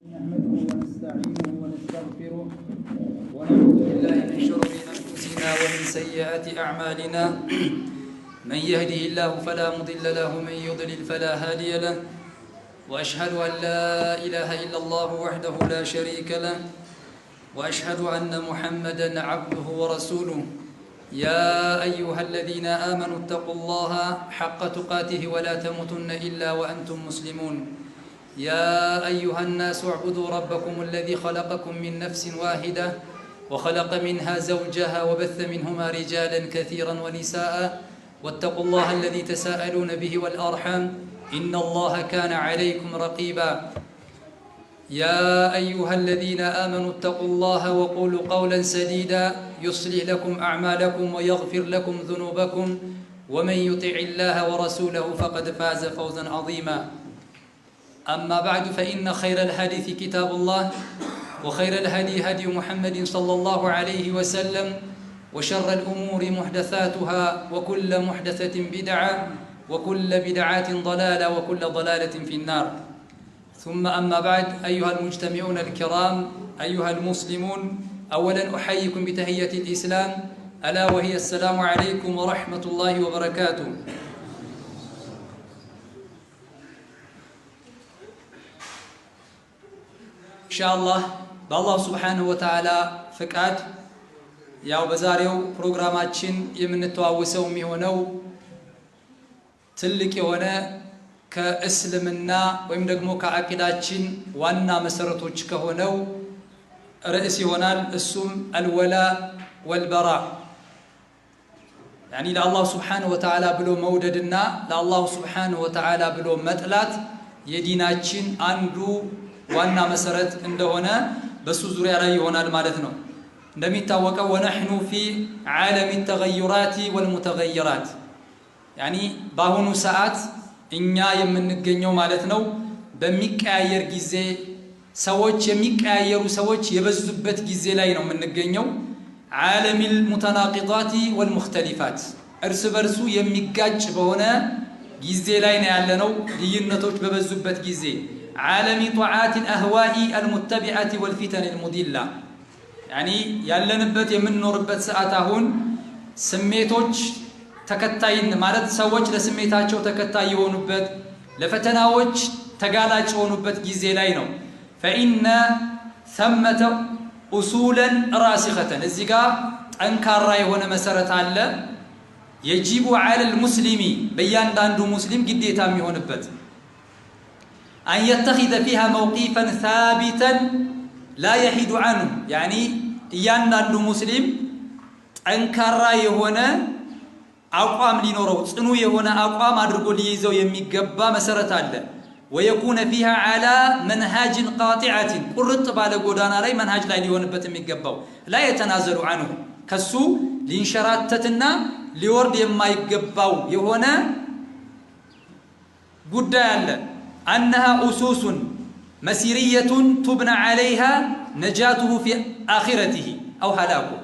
نحمده ونستعينه ونستغفره ونعوذ بالله من شرور أنفسنا ومن سيئات أعمالنا من يهده الله فلا مضل له ومن يضلل فلا هادي له وأشهد أن لا إله إلا الله وحده لا شريك له وأشهد أن محمدا عبده ورسوله يا أيها الذين آمنوا اتقوا الله حق تقاته ولا تموتن إلا وأنتم مسلمون يا أيها الناس اعبدوا ربكم الذي خلقكم من نفس واحدة وخلق منها زوجها وبث منهما رجالا كثيرا ونساء واتقوا الله الذي تساءلون به والأرحام إن الله كان عليكم رقيبا يا أيها الذين آمنوا اتقوا الله وقولوا قولا سديدا يصلح لكم أعمالكم ويغفر لكم ذنوبكم ومن يطع الله ورسوله فقد فاز فوزا عظيما أما بعد فإن خير الحديث كتاب الله وخير الهدي هدي محمد صلى الله عليه وسلم وشر الأمور محدثاتها وكل محدثة بدعة وكل بدعة ضلالة وكل ضلالة في النار ثم أما بعد أيها المجتمعون الكرام أيها المسلمون أولا أحييكم بتحية الإسلام ألا وهي السلام عليكم ورحمة الله وبركاته ኢንሻአላህ በአላህ ሱብሓነሁ ወተዓላ ፍቃድ ያው በዛሬው ፕሮግራማችን የምንተዋወሰው የሚሆነው ትልቅ የሆነ ከእስልምና ወይም ደግሞ ከአቂዳችን ዋና መሰረቶች ከሆነው ርዕስ ይሆናል። እሱም አልወላ ወልበራ ያኒ ለአላህ ሱብሓነሁ ወተዓላ ብሎ መውደድና ለአላህ ሱብሓነሁ ወተዓላ ብሎ መጥላት የዲናችን አንዱ ዋና መሰረት እንደሆነ በሱ ዙሪያ ላይ ይሆናል ማለት ነው። እንደሚታወቀው ወነህኑ ፊ ዓለም التغيرات والمتغيرات ያኒ በአሁኑ ሰዓት እኛ የምንገኘው ማለት ነው በሚቀያየር ጊዜ ሰዎች የሚቀያየሩ ሰዎች የበዙበት ጊዜ ላይ ነው የምንገኘው። ዓለም المتناقضات والمختلفات እርስ በርሱ የሚጋጭ በሆነ ጊዜ ላይ ነው ያለነው። ልዩነቶች በበዙበት ጊዜ عالم طاعات الأهواء المتبعة والفتن المضلة يعني ያለንበት የምንኖርበት ሰዓት አሁን ስሜቶች ተከታይን ማለት ሰዎች ለስሜታቸው ተከታይ የሆኑበት ለፈተናዎች ተጋላጭ የሆኑበት ጊዜ ላይ ነው። فإن ثمة أصولا راسخة እዚህ ጋር ጠንካራ የሆነ መሰረት አለ። يجب على المسلم በእያንዳንዱ ሙስሊም ግዴታ የሚሆንበት أن يتخذ فيها موقفا ثابتا لا يحيد عنه يعني እያንዳንዱ ሙስሊም ጠንካራ የሆነ አቋም ሊኖረው ጽኑ የሆነ አቋም አድርጎ ሊይዘው የሚገባ መሰረት አለ። ويكون فيها على منهاج قاطعة ቁርጥ ባለ ጎዳና ላይ መንሃጅ ላይ ሊሆንበት የሚገባው لا يتنازل عنه ከሱ ሊንሸራተትና ሊወርድ የማይገባው የሆነ ጉዳይ አለ። أنها أسوس مسيرية تبنى عليها نجاته في آخرته أو هلاكه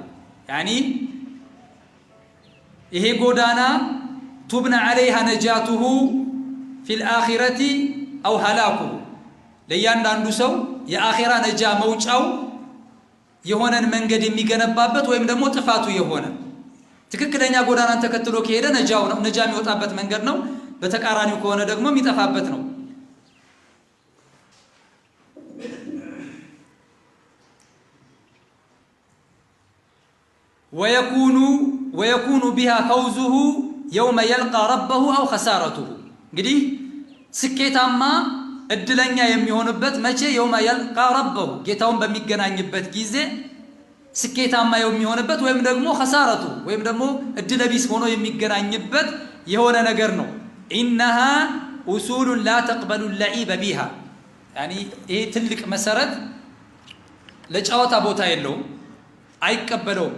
يعني إيه قدانا تبنى عليها نجاته في الآخرة أو هلاكه ليان داندو سو يا آخرة نجا موج أو يهونا من قد يميقنبابت ويم دمو تفاتو يهونا تككلين يا قدانا تكتلو كيدا نجا ميوطابت من قد نو بتكاراني كونا دقمو ميتفابت نو ويكون بها فوزه يوم يلقى ربه أو خسارته እንግዲህ ስኬታማ እድለኛ የሚሆንበት መቼ يوم يلقى ربه ጌታውን በሚገናኝበት ጊዜ ስኬታማ የሚሆንበት ወይም ደግሞ خسارቱ ወይም ደግሞ እድለቢስ ሆኖ የሚገናኝበት የሆነ ነገር ነው። إنها أصول لا تقبل اللعب بها يعني ይሄ ትልቅ መሰረት ለጨዋታ ቦታ የለውም፣ አይቀበለውም፣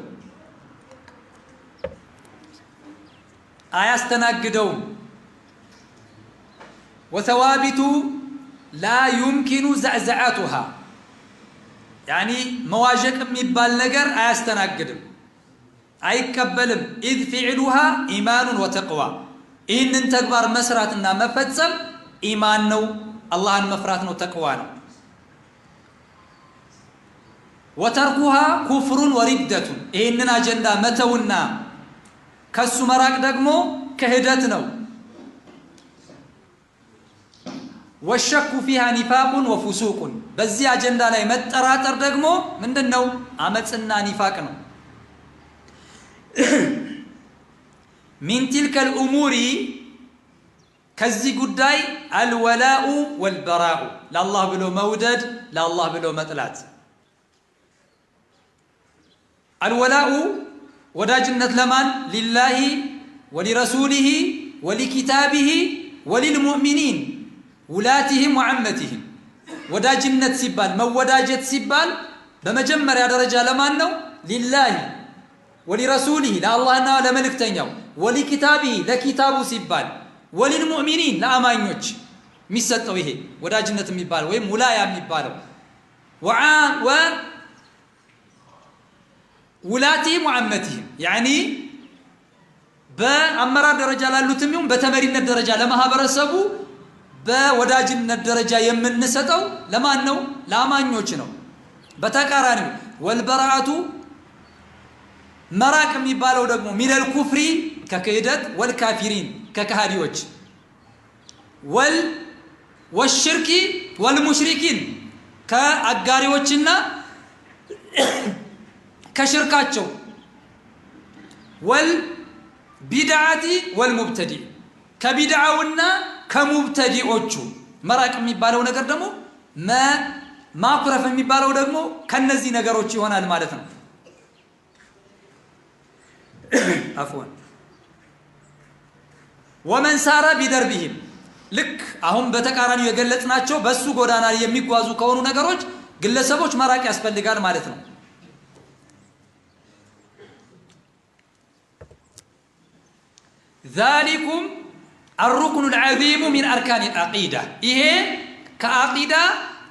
አያስተናግደውም። وثوابت لا يمكن زعزعتها يعني መዋዠቅ የሚባል ነገር አያስተናግድም፣ አይቀበልም። إذ فعلها إيمان وتقوى ይህንን ተግባር መስራትና መፈጸም ኢማን ነው፣ አላህን መፍራት ነው፣ ተቅዋ ነው። ወተርኩሃ ኩፍሩን ወሪደቱን ይህንን አጀንዳ መተውና ከሱ መራቅ ደግሞ ክህደት ነው። ወሸኩ ፊሃ ኒፋቁን ወፉሱቁን በዚህ አጀንዳ ላይ መጠራጠር ደግሞ ምንድነው? አመጽና ኒፋቅ ነው። ሚን ቲልከል ኡሙሪ ከዚህ ጉዳይ አልወላኡ ወልበራኡ ለአላህ ብሎ መውደድ፣ ለአላህ ብሎ መጥላት። አልወላኡ ወዳጅነት ለማን? ሊላሂ ወሊረሱሊሂ ወሊኪታቢሂ ወሊልሙእሚኒን ውላቲህም ወዐመቲህም። ወዳጅነት ሲባል መወዳጀት ሲባል በመጀመሪያ ደረጃ ለማን ነው? ሊላሂ ወሊረሱሊሂ ለአላህና ለመልእክተኛው፣ ወሊኪታቢሂ ለኪታቡ ሲባል፣ ወሊልሙእሚኒን ለአማኞች የሚሰጠው ይሄ ወዳጅነት የሚባለው ወይም ውላያ የሚባለው ውላቲህም ወዐመቲህም ያኒ በአመራር ደረጃ ላሉትም ይሁን በተመሪነት ደረጃ ለማህበረሰቡ በወዳጅነት ደረጃ የምንሰጠው ለማን ነው? ለአማኞች ነው። በተቃራኒው ወልበራአቱ መራቅ የሚባለው ደግሞ ሚነል ኩፍሪ ከክህደት፣ ወልካፊሪን ከካሃዲዎች፣ ወሽርኪ ወልሙሽሪኪን ከአጋሪዎችና ከሽርካቸው፣ ወልቢድዓቲ ወልሙብተዲዕ ከቢድዓውና ከሙብተዲዖቹ መራቅ የሚባለው ነገር ደግሞ ማኩረፍ የሚባለው ደግሞ ከነዚህ ነገሮች ይሆናል ማለት ነው። አፍዋን ወመን ሳረ ቢደርቢሂም ልክ አሁን በተቃራኒው የገለጽናቸው በሱ ጎዳና የሚጓዙ ከሆኑ ነገሮች ግለሰቦች መራቅ ያስፈልጋል ማለት ነው። ዛሊኩም አሩክኑ ልዓዚሙ ሚን አርካን ልዓቂዳ ይሄ ከአቂዳ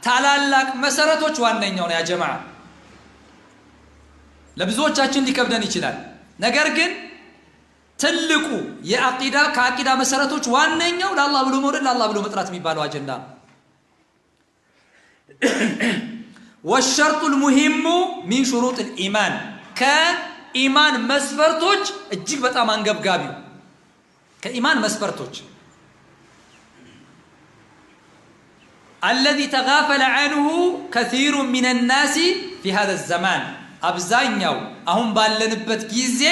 ታላላቅ መሰረቶች ዋነኛው ነው። ያ ጀማዓ ለብዙዎቻችን ሊከብደን ይችላል። ነገር ግን ትልቁ የአቂዳ ከአቂዳ መሰረቶች ዋነኛው ለአላህ ብሎ መውደድ፣ ለአላህ ብሎ መጥራት የሚባለው አጀንዳ ነው። ወሸርጡ ልሙሂሙ ሚን ሹሩጥ ልኢማን ከኢማን መስፈርቶች እጅግ በጣም አንገብጋቢው ከኢማን መስፈርቶች አለዚ ተጋፈለ ዐንሁ ከሲሩ ሚነ ናሲ ፊ ሃዛ ዘማን አብዛኛው አሁን ባለንበት ጊዜ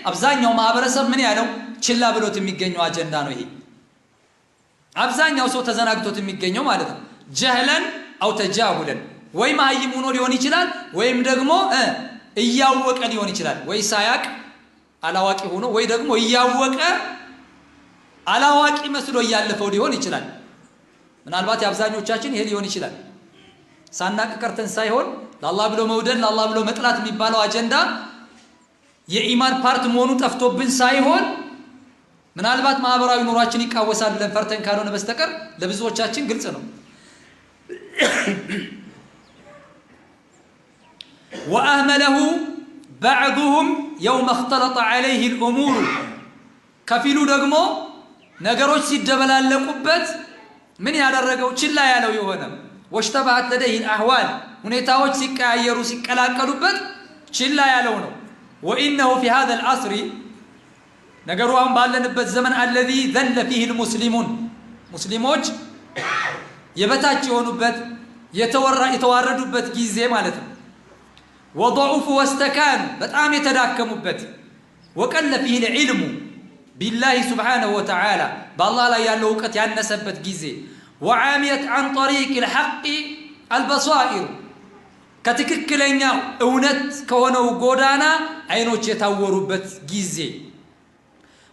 አብዛኛው ማህበረሰብ ምን ያለው ችላ ብሎት የሚገኘው አጀንዳ ነው። ይሄ አብዛኛው ሰው ተዘናግቶት የሚገኘው ማለት ነው። ጀህለን አው ተጃሁለን ወይ ማህይም ሆኖ ሊሆን ይችላል፣ ወይም ደግሞ እያወቀ ሊሆን ይችላል። ወይ ሳያቅ አላዋቂ ሆኖ ወይ ደግሞ እያወቀ አላዋቂ መስሎ እያለፈው ሊሆን ይችላል። ምናልባት የአብዛኞቻችን ይሄ ሊሆን ይችላል። ሳናቅ ቀርተን ሳይሆን ለአላህ ብሎ መውደድ፣ ለአላህ ብሎ መጥላት የሚባለው አጀንዳ የኢማን ፓርት መሆኑ ጠፍቶብን ሳይሆን ምናልባት ማህበራዊ ኑሯችን ይቃወሳል ብለን ፈርተን ካልሆነ በስተቀር ለብዙዎቻችን ግልጽ ነው። ወአህመለሁ በዕዱሁም የውመ እኽተለጠ ዐለይህ ልእሙሩ ከፊሉ ደግሞ ነገሮች ሲደበላለቁበት ምን ያደረገው ችላ ያለው የሆነ ወሽተባሀት ለደይህ ልአህዋል ሁኔታዎች ሲቀያየሩ ሲቀላቀሉበት ችላ ያለው ነው። ወኢነሁ ፊ ሃዛ ልዐስሪ ነገሩ አሁን ባለንበት ዘመን አለዚ ዘለ ፊህ ልሙስሊሙን ሙስሊሞች የበታች የሆኑበት የተዋረዱበት ጊዜ ማለት ነው። ወضዑፉ ወስተካኑ በጣም የተዳከሙበት ወቀለ ፊህ ልዕልሙ ቢላሂ ስብሓነሁ ወተዓላ በአላህ ላይ ያለው እውቀት ያነሰበት ጊዜ ወዓሚየት አን ጠሪቅ ልሐቂ አልበሳኢሩ ከትክክለኛው እውነት ከሆነው ጎዳና አይኖች የታወሩበት ጊዜ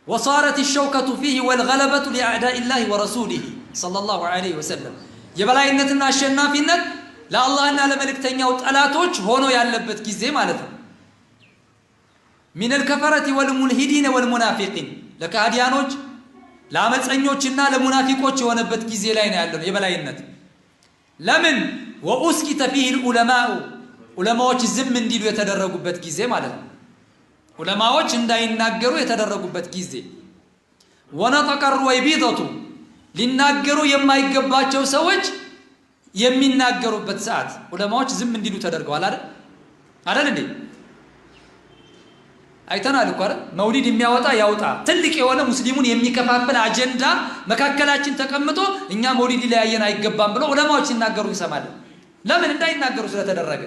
ወሳረት ሸውከቱ ፊህ ወልገለበቱ ሊአዕዳኢ ላሂ ወረሱሊሂ ሰለላሁ ዐለይሂ ወሰለም የበላይነትና አሸናፊነት ለአላህና ለመልእክተኛው ጠላቶች ሆኖ ያለበት ጊዜ ማለት ነው። ሚነል ከፈረቲ ወልሙልሂዲነ ወልሙናፊቂን ለካህዲያኖች ለአመፀኞችና ለሙናፊቆች የሆነበት ጊዜ ላይ ነው ያለው የበላይነት። ለምን ወኡስኪተ ፊህ ልዑለማኡ ዑለማዎች ዝም እንዲሉ የተደረጉበት ጊዜ ማለት ነው። ዑለማዎች እንዳይናገሩ የተደረጉበት ጊዜ ወነጠቀ ሩወይቢደቱ ሊናገሩ የማይገባቸው ሰዎች የሚናገሩበት ሰዓት ዑለማዎች ዝም እንዲሉ ተደርገዋል አይደል? አይደል እንዴ? አይተናል እኮ አይደል? መውሊድ የሚያወጣ ያውጣ ትልቅ የሆነ ሙስሊሙን የሚከፋፈል አጀንዳ መካከላችን ተቀምጦ እኛ መውሊድ ሊያየን አይገባም ብለው ዑለማዎች ሲናገሩ እንሰማለን። ለምን እንዳይናገሩ ስለተደረገ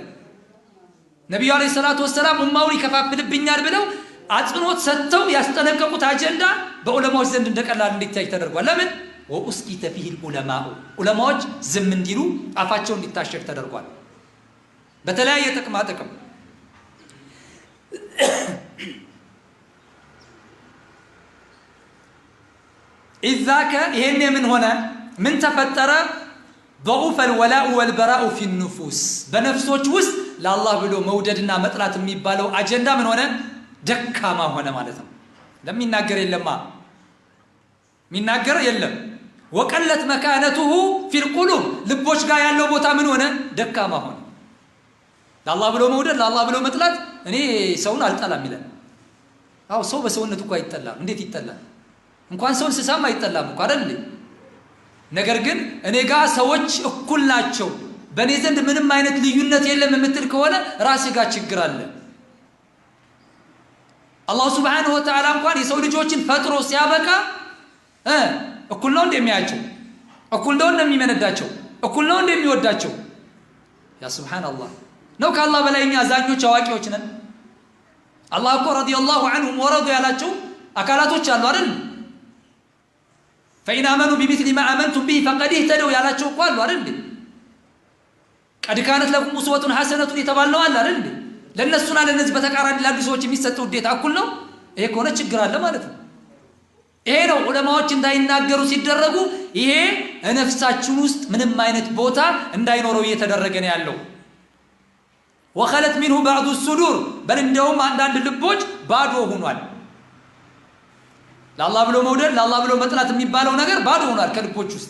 ነብዩ አለይሂ ሰላቱ ወሰለም ኡማውን ይከፋፍልብኛል ብለው አጽንኦት ሰጥተው ያስጠነቀቁት አጀንዳ በዑለማዎች ዘንድ እንደቀላል እንዲታይ ተደርጓል። ለምን ወኡስቂተ ፊህ العلماء ዑለማዎች ዝም እንዲሉ አፋቸው እንዲታሸግ ተደርጓል። በተለያየ ጥቅማ ጥቅም ኢዛከ ይሄን ምን ሆነ ምን ተፈጠረ ضعف الولاء والبراء في النفوس በነፍሶች ውስጥ ለአላህ ብሎ መውደድና መጥላት የሚባለው አጀንዳ ምን ሆነ ደካማ ሆነ ማለት ነው። ለሚናገር የለማ ሚናገር የለም። ወቀለት መካነቱሁ في القلوب ልቦች ጋር ያለው ቦታ ምን ሆነ ደካማ ሆነ። ለአላህ ብሎ መውደድ ለአላህ ብሎ መጥላት እኔ ሰውን አልጠላም ይላል። አው ሰው በሰውነቱ እኮ አይጠላም። እንዴት ይጠላል? እንኳን ሰው እንስሳም አይጠላም እኮ አይደል? ነገር ግን እኔ ጋር ሰዎች እኩል ናቸው በእኔ ዘንድ ምንም አይነት ልዩነት የለም የምትል ከሆነ ራስህ ጋር ችግር አለ። አላህ Subhanahu Wa Ta'ala እንኳን የሰው ልጆችን ፈጥሮ ሲያበቃ እኩል ነው እንደሚያያቸው፣ እኩል ነው እንደሚመነዳቸው፣ እኩል ነው እንደሚወዳቸው። ያ ሱብሃንአላህ ነው ከአላህ በላይኛ አዛኞች አዋቂዎች ነን። አላህ እኮ ረዲየላሁ ዐንሁም ወረዱ ያላቸው አካላቶች አሉ አይደል? فإن آمنوا بمثل ما آمنتم به فقد اهتدوا ያላቸው እኮ አሉ አይደል? قد كانت لكم أسوة حسنة የተባለው አለ አይደል? ለነሱና ለነዚህ በተቃራኒ ላሉ ሰዎች የሚሰጠው ዴታ እኩል ነው። ይሄ ከሆነ ችግር አለ ማለት ነው። ይሄ ነው ዑለማዎች እንዳይናገሩ ሲደረጉ ይሄ ነፍሳችን ውስጥ ምንም አይነት ቦታ እንዳይኖረው እየተደረገ ነው ያለው። وخلت منه بعض الصدور بل እንደውም አንዳንድ ልቦች ባዶ ሆኗል። ለአላህ ብሎ መውደድ ለአላህ ብሎ መጥላት የሚባለው ነገር ባዶ ሆኗል ከልቦች ውስጥ።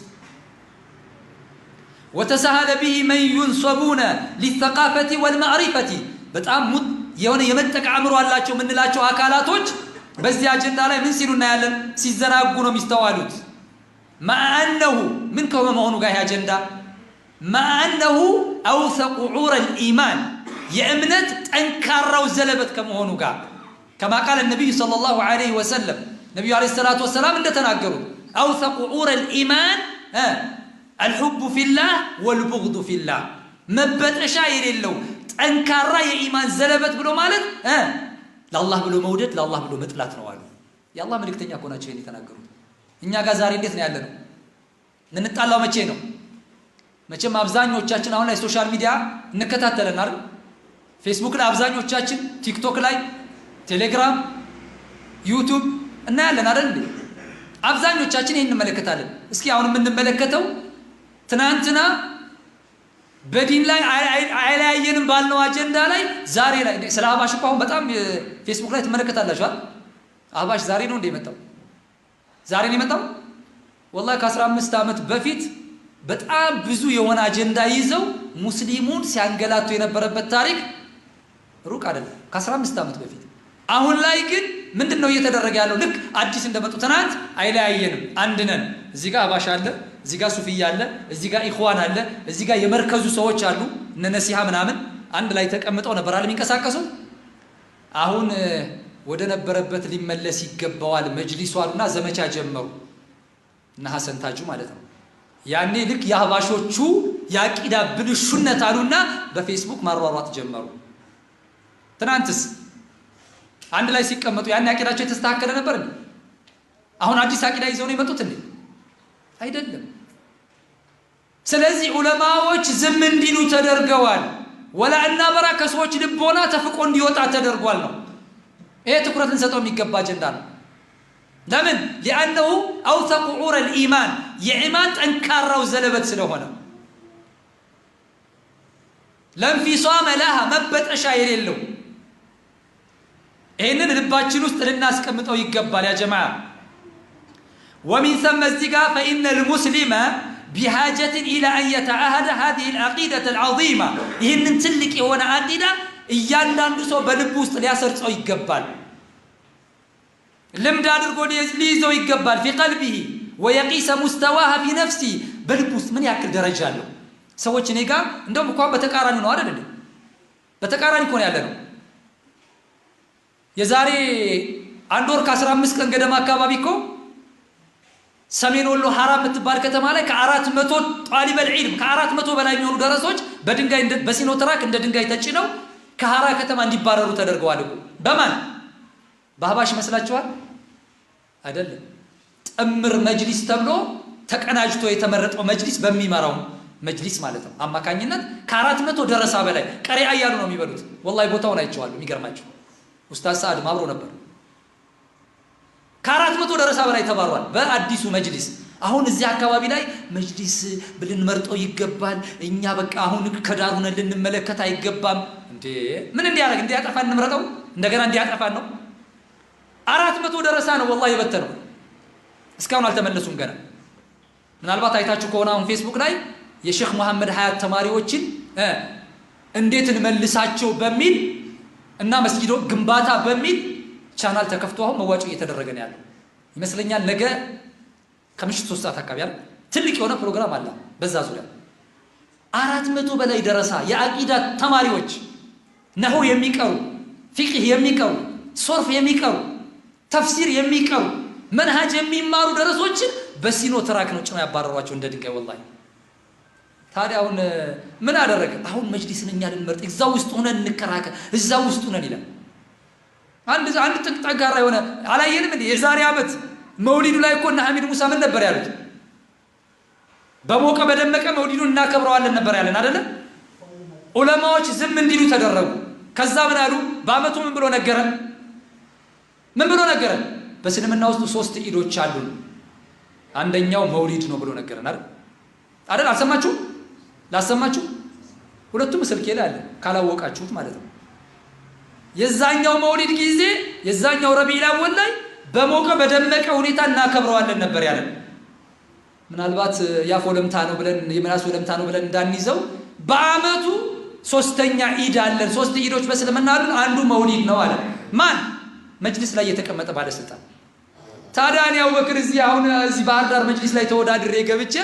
وتساهل به من ينسبون للثقافة والمعرفة በጣም የሆነ የመጠቅ አእምሮ አላቸው ምንላቸው አካላቶች በዚህ አጀንዳ ላይ ምን ሲሉና ያለን ሲዘናጉ ነው የሚስተዋሉት። ማአነሁ ምን ከመሆኑ ጋር አጀንዳ ማአነሁ አውثق عور الإيمان የእምነት ጠንካራው ዘለበት ከመሆኑ ጋር كما قال النبي صلى الله عليه وسلم ነብዩ አለይሂ ሰላቱ ወሰለም እንደተናገሩ አውثق عور الإيمان الحب في الله والبغض في الله መበጠሻ የሌለው ጠንካራ የኢማን ዘለበት ብሎ ማለት ለአላህ ብሎ መውደድ ለአላህ ብሎ መጥላት ነው አሉ። የአላህ መልእክተኛ እኮ ናቸው ይሄን የተናገሩት። እኛ ጋር ዛሬ እንዴት ነው ያለነው? እንጣላው መቼ ነው? መቼም አብዛኞቻችን አሁን ላይ ሶሻል ሚዲያ እንከታተለን አይደል? ፌስቡክ ላይ አብዛኞቻችን፣ ቲክቶክ ላይ፣ ቴሌግራም፣ ዩቲዩብ እናያለን አይደል? አብዛኞቻችን ይሄን እንመለከታለን። እስኪ አሁን የምንመለከተው ትናንትና በዲን ላይ አይለያየንም ባልነው አጀንዳ ላይ ዛሬ ላይ ስለ አህባሽ እኮ አሁን በጣም ፌስቡክ ላይ ትመለከታላችሁ አይደል? አህባሽ ዛሬ ነው እንደመጣው ዛሬ ነው የመጣው። ወላሂ ከ15 ዓመት በፊት በጣም ብዙ የሆነ አጀንዳ ይዘው ሙስሊሙን ሲያንገላቱ የነበረበት ታሪክ ሩቅ አይደለም። ከ15 ዓመት በፊት አሁን ላይ ግን ምንድነው እየተደረገ ያለው? ልክ አዲስ እንደመጡ ትናንት አይለያየንም አንድ ነን። እዚህ ጋር አህባሽ አለ፣ እዚህ ጋር ሱፊያ አለ፣ እዚህ ጋር ኢኽዋን አለ፣ እዚህ ጋር የመርከዙ ሰዎች አሉ እነ ነሲሃ ምናምን አንድ ላይ ተቀምጠው ነበር አለ የሚንቀሳቀሱ። አሁን ወደ ነበረበት ሊመለስ ይገባዋል መጅሊሱ አሉና ዘመቻ ጀመሩ እና ሐሰን ታጁ ማለት ነው። ያኔ ልክ የአህባሾቹ ያቂዳ ብልሹነት አሉና በፌስቡክ ማሯሯጥ ጀመሩ። ትናንትስ አንድ ላይ ሲቀመጡ ያን ያቂዳቸው የተስተካከለ ነበር እንዴ? አሁን አዲስ አቂዳ ይዘው ነው የመጡት እንዴ? አይደለም። ስለዚህ ዑለማዎች ዝም እንዲሉ ተደርገዋል። ወላ እና በራ ከሰዎች ልቦና ተፍቆ እንዲወጣ ተደርጓል ነው። ይሄ ትኩረት ልንሰጠው የሚገባ አጀንዳ ነው። ለምን? لأنه أوثق عور الإيمان የኢማን ጠንካራው ዘለበት ስለሆነ ለንፊሷም ለሃ መበጠሻ የሌለው ይሄንን ልባችን ውስጥ ልናስቀምጠው ይገባል ያ ጀማዓ። ومن ثم الزكاة فإن المسلم بحاجة إلى أن يتعهد هذه العقيدة العظيمة ይሄንን ትልቅ የሆነ አቂዳ እያንዳንዱ ሰው በልቡ ውስጥ ሊያሰርጸው ይገባል። ልምድ አድርጎ ሊይዘው ይገባል። في قلبه ويقيس مستواها في نفسه በልቡ ውስጥ ምን ያክል ደረጃ አለው። ሰዎች እኔ ጋር እንደውም እንኳን በተቃራኒ ነው አይደል? በተቃራኒ እኮ ነው ያለነው። የዛሬ አንድ ወር ከ15 ቀን ገደማ አካባቢ እኮ ሰሜን ወሎ ሐራ የምትባል ከተማ ላይ ከ400 ጣሊበል ዒልም ከ400 በላይ የሚሆኑ ደረሶች በድንጋይ በሲኖትራክ እንደ ድንጋይ ተጭነው ከሐራ ከተማ እንዲባረሩ ተደርገዋል እኮ። በማን በአህባሽ ይመስላችኋል? አይደለም። ጥምር መጅሊስ ተብሎ ተቀናጅቶ የተመረጠው መጅሊስ በሚመራው መጅሊስ ማለት ነው አማካኝነት ከ400 ደረሳ በላይ ቀሪያ እያሉ ነው የሚበሉት። ወላሂ ቦታውን አይቼዋለሁ። የሚገርማችሁ ኡስታዝ ሰዓድ አብሮ ነበር። ከ400 ደረሳ በላይ ተባሯል በአዲሱ መጅሊስ። አሁን እዚህ አካባቢ ላይ መጅሊስ ልንመርጠው ይገባል፣ እኛ በቃ አሁን ከዳር ሆነን ልንመለከት አይገባም። እንዴ ምን እንዲያደርግ እንዲያጠፋን እንምረጠው? እንደገና እንዲያጠፋን ነው? 400 ደረሳ ነው ወላሂ የበተነው። እስካሁን አልተመለሱም ገና። ምናልባት አይታችሁ ከሆነ አሁን ፌስቡክ ላይ የሼክ መሐመድ ሀያት ተማሪዎችን እንዴት እንመልሳቸው በሚል እና መስጊዶ ግንባታ በሚል ቻናል ተከፍቶ አሁን መዋጮ እየተደረገ ነው ያለው ይመስለኛል። ነገ ከምሽቱ 3 ሰዓት አካባቢ አይደል ትልቅ የሆነ ፕሮግራም አለ በዛ ዙሪያ። 400 በላይ ደረሳ የአቂዳ ተማሪዎች ነሁ የሚቀሩ ፊቅህ የሚቀሩ ሶርፍ የሚቀሩ ተፍሲር የሚቀሩ መንሃጅ የሚማሩ ደረሶችን በሲኖ ትራክ ነው ጭማ ያባረሯቸው እንደ ድንጋይ ወላሂ። ታዲያ አሁን ምን አደረገ? አሁን መጅሊስን እኛ ልንመርጥ እዛው ውስጥ ሆነን እንከራከር እዛው ውስጥ ሆነን ይላል። አንድ ጠንካራ የሆነ አላየንም እንዴ? የዛሬ ዓመት መውሊዱ ላይ እኮ እና ሐሚድ ሙሳ ምን ነበር ያሉት? በሞቀ በደመቀ መውሊዱን እናከብረዋለን ነበር ያለን አይደለ? ዑለማዎች ዝም እንዲሉ ተደረጉ። ከዛ ምን አሉ? በአመቱ ምን ብሎ ነገረን? ምን ብሎ ነገረን? በእስልምና ውስጥ 3 ኢዶች አሉ፣ አንደኛው መውሊድ ነው ብሎ ነገረን አይደል? አልሰማችሁ? ላሰማችሁ? ሁለቱም ስልኬ ላይ አለ ካላወቃችሁት ማለት ነው። የዛኛው መውሊድ ጊዜ የዛኛው ረቢዑል አወል ላይ በሞቀ በደመቀ ሁኔታ እናከብረዋለን ነበር ያለን። ምናልባት ያፎ ለምታ ነው ብለን የመላስ ለምታ ነው ብለን እንዳንይዘው በአመቱ 3ኛ ኢድ አለን። 3 ኢዶች በእስልምና አሉ፣ አንዱ መውሊድ ነው አለ። ማን? መጅሊስ ላይ የተቀመጠ ባለስልጣን። ታዲያ እኔ አቡበክር እዚህ ባህር ዳር መጅሊስ ላይ ተወዳድሬ ገብቼ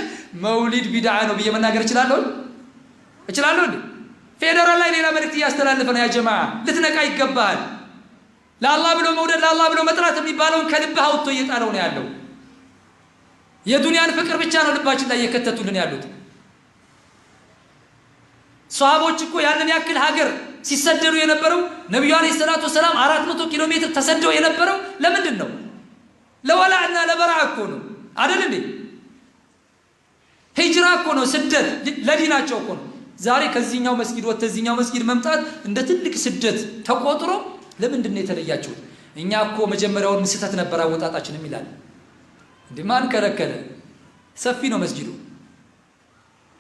መውሊድ ቢድዓ ነው ብዬ መናገር እችላለሁ እንዴ? ፌደራል ላይ ሌላ መልእክት እያስተላለፈ ነው። ያ ጀማዓ ልትነቃ ይገባል። ለአላህ ብሎ መውደድ ለአላህ ብሎ መጥራት የሚባለውን ከልብህ አውጥቶ እየጣለው ነው ያለው። የዱንያን ፍቅር ብቻ ነው ልባችን ላይ እየከተቱልን ያሉት። ሷሃቦች እኮ ያንን ያክል ሀገር ሲሰደዱ የነበረው ነብዩ አለይሂ ሰላቱ ወሰላም 400 ኪሎ ሜትር ተሰደው የነበረው ለምንድን ነው? ለወላዕና ለበራ እኮ ነው አይደል እንዴ? ሂጅራ እኮ ነው፣ ስደት ለዲናቸው እኮ ነው። ዛሬ ከዚህኛው መስጊድ ወደዚህኛው መስጊድ መምጣት እንደ ትልቅ ስደት ተቆጥሮ ለምንድን ነው የተለያችሁት? እኛ እኮ መጀመሪያውን ስህተት ነበር አወጣጣችንም ይላል። እንዴ ማን ከለከለ? ሰፊ ነው መስጊዱ።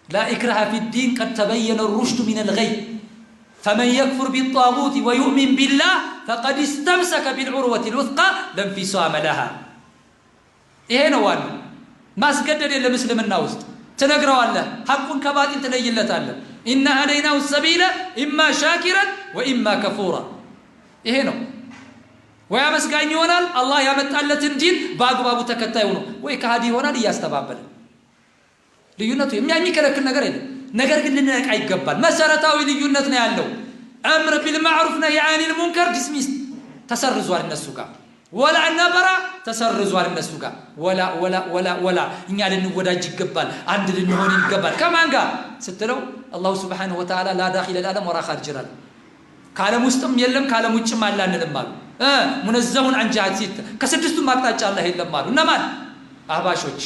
لا إكراه في الدين قد تبين الرشد من الغي فمن يكفر بالطاغوت ويؤمن بالله فقد استمسك بالعروة الوثقى لا انفصام لها. ይሄ ነው ዋናው። ማስገደድ የለም እስልምና ውስጥ ትነግረዋለህ፣ ሐቁን ከባጢል ትለይለታለህ። ኢና هديناه السبيل إما شاكرا وإما كفورا። ይሄ ነው። ወይ አመስጋኝ ይሆናል አላህ ያመጣለትን ዲን በአግባቡ ተከታይ ሆኖ፣ ወይ ከሃዲ ይሆናል እያስተባበለ። ልዩነቱ የሚከለክል ነገር የለም። ነገር ግን ልንነቃ ይገባል። መሰረታዊ ልዩነት ነው ያለው። አምር ቢልማዕሩፍ ነህይ ዐኒል ሙንከር ዲስሚስ ተሰርዟል እነሱ ጋር። ወላ ነበራ ተሰርዟል እነሱ ጋር። ወላ እኛ ልንወዳጅ ይገባል፣ አንድ ልንሆን ይገባል። ከማን ጋር ስትለው አላሁ ሱብሓነሁ ወተዓላ ላ ዳኺለ አልዓለም ወላ ኻሪጀል ዓለም፣ ከዓለም ውስጥም የለም ከዓለም ውጭም አለ አንልም አሉ። ሙነዘሁን አን ጂሃት ሲት ከስድስቱም አቅጣጫ አላህ የለም አሉ። እነማን? አህባሾች፣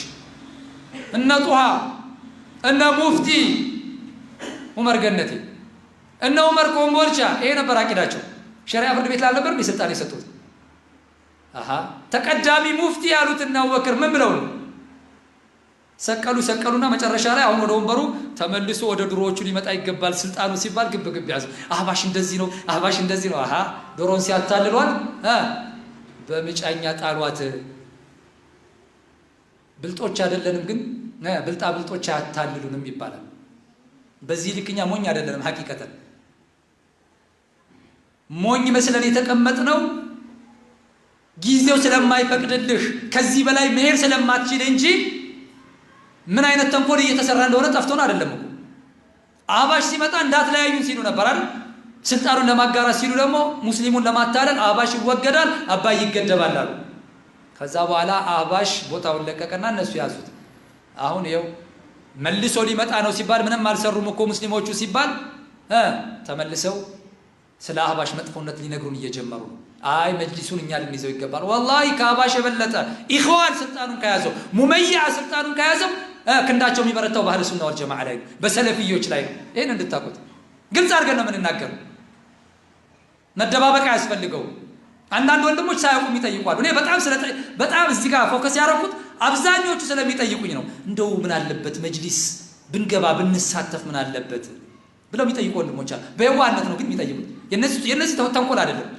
እነ ጡሃ፣ እነ ሙፍቲ ዑመር ገነቴ፣ እነ ዑመር ኮምቦልቻ። ይሄ ነበር አቂዳቸው። ሸሪዓ ፍርድ ቤት ላልነበር ስልጣን የሰጡት። ተቀዳሚ ሙፍቲ ያሉትና አቡበክር ምን ብለው ነው? ሰቀሉና መጨረሻ ላይ አሁን ወደ ወንበሩ ተመልሶ ወደ ድሮዎቹ ሊመጣ ይገባል ስልጣኑ ሲባል ግብ ያዙ። አህባሽ እንደዚህ ነው፣ አህባሽ እንደዚህ ነው። ዶሮን ሲያታልሏት በምጫኛ ጣሏት። ብልጦች አይደለንም ግን ብልጣ ብልጦች አያታልሉንም ይባላል። በዚህ ልክኛ ሞኝ አይደለንም። ሐቂቀተን ሞኝ መስለን የተቀመጥነው ጊዜው ስለማይፈቅድልህ ከዚህ በላይ መሄድ ስለማትችል እንጂ ምን አይነት ተንኮል እየተሰራ እንደሆነ ጠፍቶን አይደለም እኮ። አህባሽ ሲመጣ እንዳትለያዩን ሲሉ ነበር አይደል? ስልጣኑን ለማጋራት ሲሉ ደግሞ ሙስሊሙን ለማታለል አህባሽ ይወገዳል፣ አባይ ይገደባል አሉ። ከዛ በኋላ አህባሽ ቦታውን ለቀቀና እነሱ ያዙት። አሁን ይኸው መልሶ ሊመጣ ነው ሲባል ምንም አልሰሩም እኮ ሙስሊሞቹ ሲባል ተመልሰው ስለ አህባሽ መጥፎነት ሊነግሩን እየጀመሩ ነው። አይ መጅሊሱን እኛ ልንይዘው ይገባል። ወላሂ ከአህባሽ የበለጠ ኢኽዋን ስልጣኑን ከያዘው ሙመይዓ ስልጣኑን ከያዘው ክንዳቸው የሚበረታው ባህል ሱና ወል ጀማዓ ላይ ነው፣ በሰለፊዮች ላይ ነው። ይሄን እንድታውቁት ግልጽ አድርገን ነው የምንናገረው። መደባበቅ አያስፈልገው። አንዳንድ ወንድሞች ሳያውቁም ይጠይቋሉ። እኔ በጣም እዚህ ጋር ፎከስ ያደረኩት አብዛኞቹ ስለሚጠይቁኝ ነው። እንደው ምን አለበት መጅሊስ ብንገባ ብንሳተፍ ምን አለበት ብለው የሚጠይቁ ወንድሞች አሉ። በየዋህነት ነው ግን የሚጠይቁት። የነዚህ ተንኮል አይደለም።